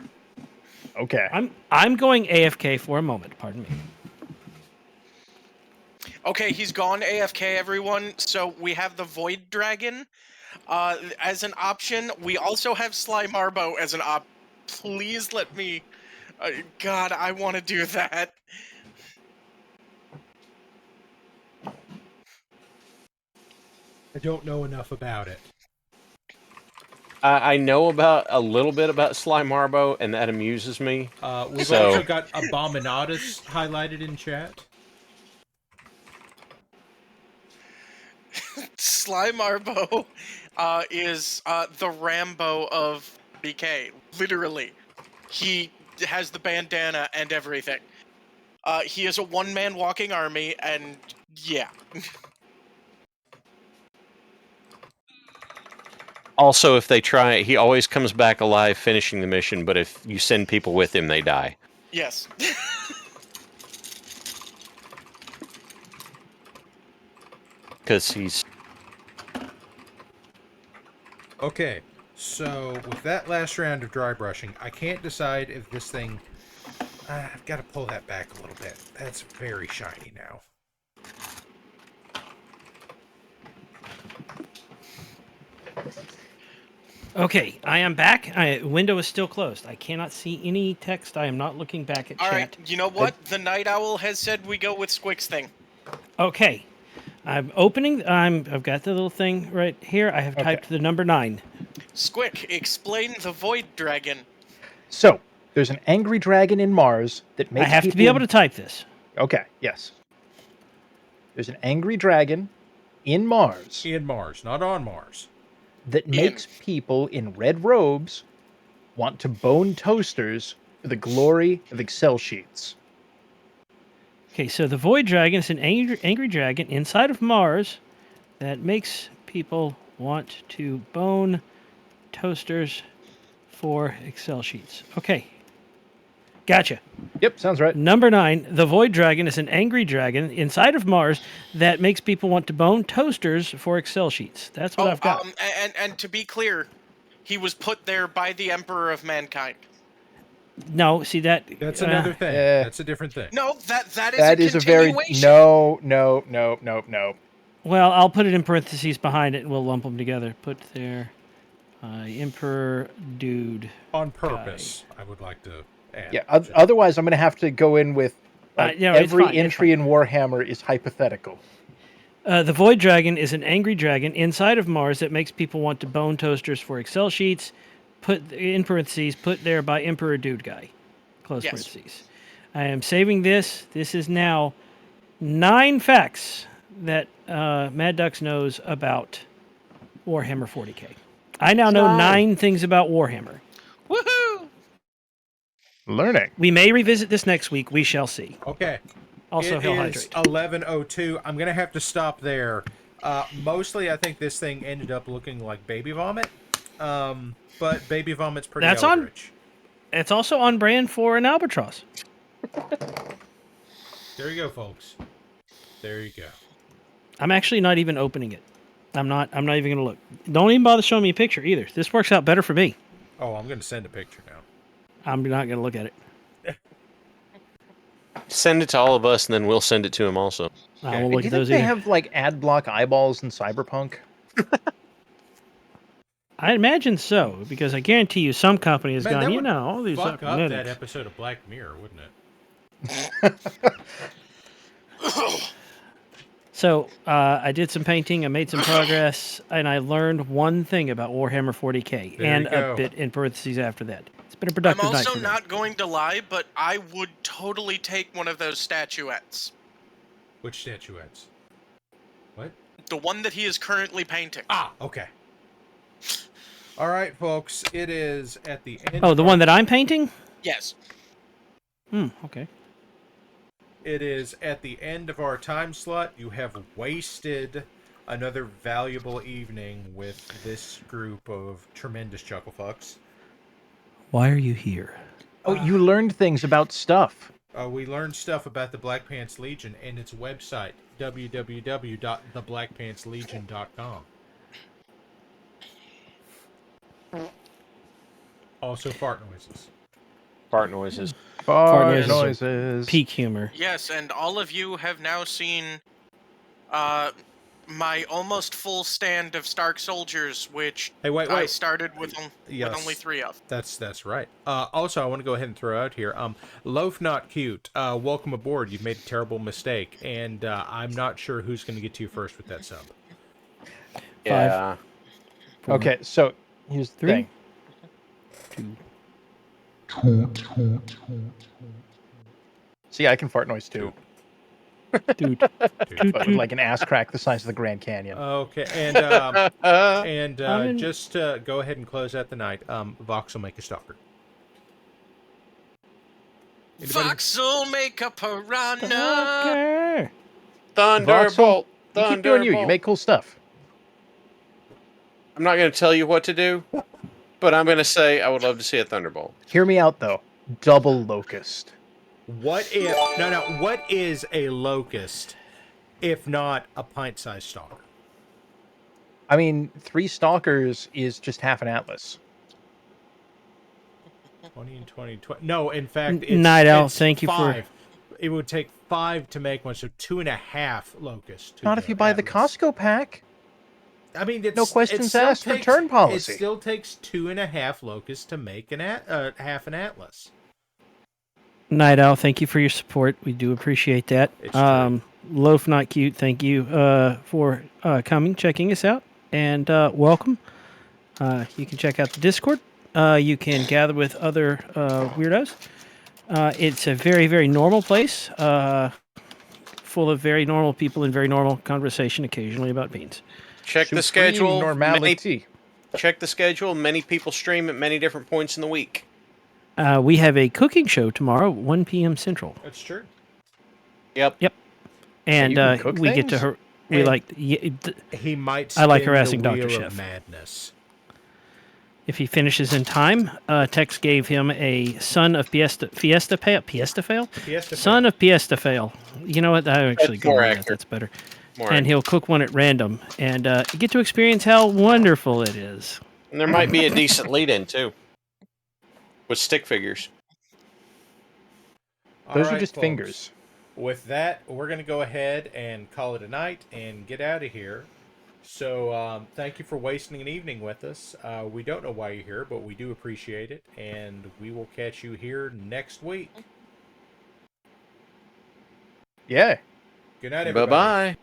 Okay. I'm going AFK for a moment, pardon me. Okay, he's gone AFK, everyone. So we have the Void Dragon as an option. We also have Sly Marbo as an op. Please let me. God, I want to do that. I don't know enough about it. I know about a little bit about Slimarbo, and that amuses me. We've also got Abominatus highlighted in chat. Slimarbo is the Rambo of BK. Literally. He has the bandana and everything. He is a one-man walking army, and yeah. Also, if they try, he always comes back alive finishing the mission, but if you send people with him, they die. Yes. Because he's... Okay, so with that last round of dry brushing, I can't decide if this thing... I've got to pull that back a little bit. That's very shiny now. Okay, I am back. Window is still closed. I cannot see any text. I am not looking back at All chat. right, you know what? The Night Owl has said we go with Squick's thing. Okay, I'm opening. I've got the little thing right here. I have typed the number 9. Squick, explain the Void Dragon. So, there's an angry dragon in Mars that makes I have to be able to type this. Okay, yes. There's an angry dragon in Mars. In Mars, not on Mars. That makes people in red robes want to bone toasters for the glory of Excel sheets. Okay, so the Void Dragon is an angry dragon inside of Mars that makes people want to bone toasters for Excel sheets. Okay. Gotcha. Yep, sounds right. Number 9, the Void Dragon is an angry dragon inside of Mars that makes people want to bone toasters for Excel sheets. That's what I've got. And to be clear, he was put there by the Emperor of Mankind. No, see that... That's another thing. That's a different thing. No, that is a very... No. Well, I'll put it in parentheses behind it, and we'll lump them together. Put there, Emperor Dude. On purpose, I would like to add. Yeah, otherwise I'm going to have to go in with every fine, entry in Warhammer is hypothetical. The Void Dragon is an angry dragon inside of Mars that makes people want to bone toasters for Excel sheets. Put in parentheses, put there by Emperor Dude Guy. Close parentheses. I am saving this. This is now 9 facts that Mad Ducks knows about Warhammer 40k. I now know 9 things about Warhammer. Woohoo! Learning. We may revisit this next week. We shall see. Okay. Also, Hell It is 11:02. I'm going to have to stop there. Mostly, I think this thing ended up looking like baby vomit. But baby vomit's pretty eldritch. It's also on brand for an albatross. There you go, folks. There you go. I'm actually not even opening it. I'm not even going to look. Don't even bother showing me a picture either. This works out better for me. Oh, I'm going to send a picture now. I'm not going to look at it. Send it to all of us, and then we'll send it to him also. I won't look Do you at those think they either. have like ad block eyeballs in Cyberpunk? I imagine so, because I guarantee you some company has gone, you know, all these fuck up cybernetics. that episode of Black Mirror, wouldn't it? So, I did some painting, I made some progress, and I learned one thing about Warhammer 40k, There and you go. a bit in parentheses after that. It's been a productive I'm night also for me. not going to lie, but I would totally take one of those statuettes. Which statuettes? What? The one that he is currently painting. Ah, okay. All right, folks. It is at the end. Oh, the one that I'm painting? Yes. Okay. It is at the end of our time slot. You have wasted another valuable evening with this group of tremendous chucklefucks. Why are you here? Oh, you learned things about stuff. We learned stuff about the Black Pants Legion and its website, www.theblackpantslegion.com. Also, fart noises. Fart noises. Fart noises. Peak humor. Yes, and all of you have now seen my almost full stand of Stark soldiers, which I started with only 3 of. That's right. Also, I want to go ahead and throw out here, Loaf Not Cute, welcome aboard. You've made a terrible mistake, and I'm not sure who's going to get to you first with that sub. Yeah. Four, Okay, so here's the 3, thing. 2, See, I can fart noise too. dude. But with like an ass crack the size of the Grand Canyon. Okay, and just to go ahead and close out the night, Vox will make a stalker. Anybody? Vox will make a piranha. Okay. Thunderbolt. You keep doing you. You Thunderbolt. make cool stuff. I'm not going to tell you what to do, but I'm going to say I would love to see a Thunderbolt. Hear me out though. Double locust. What if what is a locust if not a pint-sized stalker? I mean, 3 stalkers is just half an atlas. 20 and 20, 20. No, in fact, it's Night Owl, it's thank you 5. It would take 5 to make one, so 2.5 locusts. Not if you buy the Costco pack. I mean, it's, no questions asked. Return policy. It still takes 2.5 locusts to make half an atlas. Night Owl, thank you for your support. We do appreciate that. Loaf Not Cute, thank you for coming, checking us out, and welcome. You can check out the Discord. You can gather with other weirdos. It's a very, very normal place, full of very normal people and very normal conversation occasionally about beans. Check the schedule. Normality. Check the schedule. Many people stream at many different points in the week. We have a cooking show tomorrow, 1 p.m. Central. That's true. Yep. And we get to her. We And like. He might. I like spin harassing the Dr. wheel Chef. of madness. If he finishes in time, Tex gave him a son of Fiesta Fail. Son of Fiesta Fail. You know what? I actually go with that. That's better. And he'll cook one at random, and you get to experience how wonderful it is. And there might be a decent lead-in too, with stick figures. Those All are right, just folks. fingers. With that, we're going to go ahead and call it a night and get out of here. So thank you for wasting an evening with us. We don't know why you're here, but we do appreciate it. And we will catch you here next week. Yeah. Good night, everybody. Bye-bye.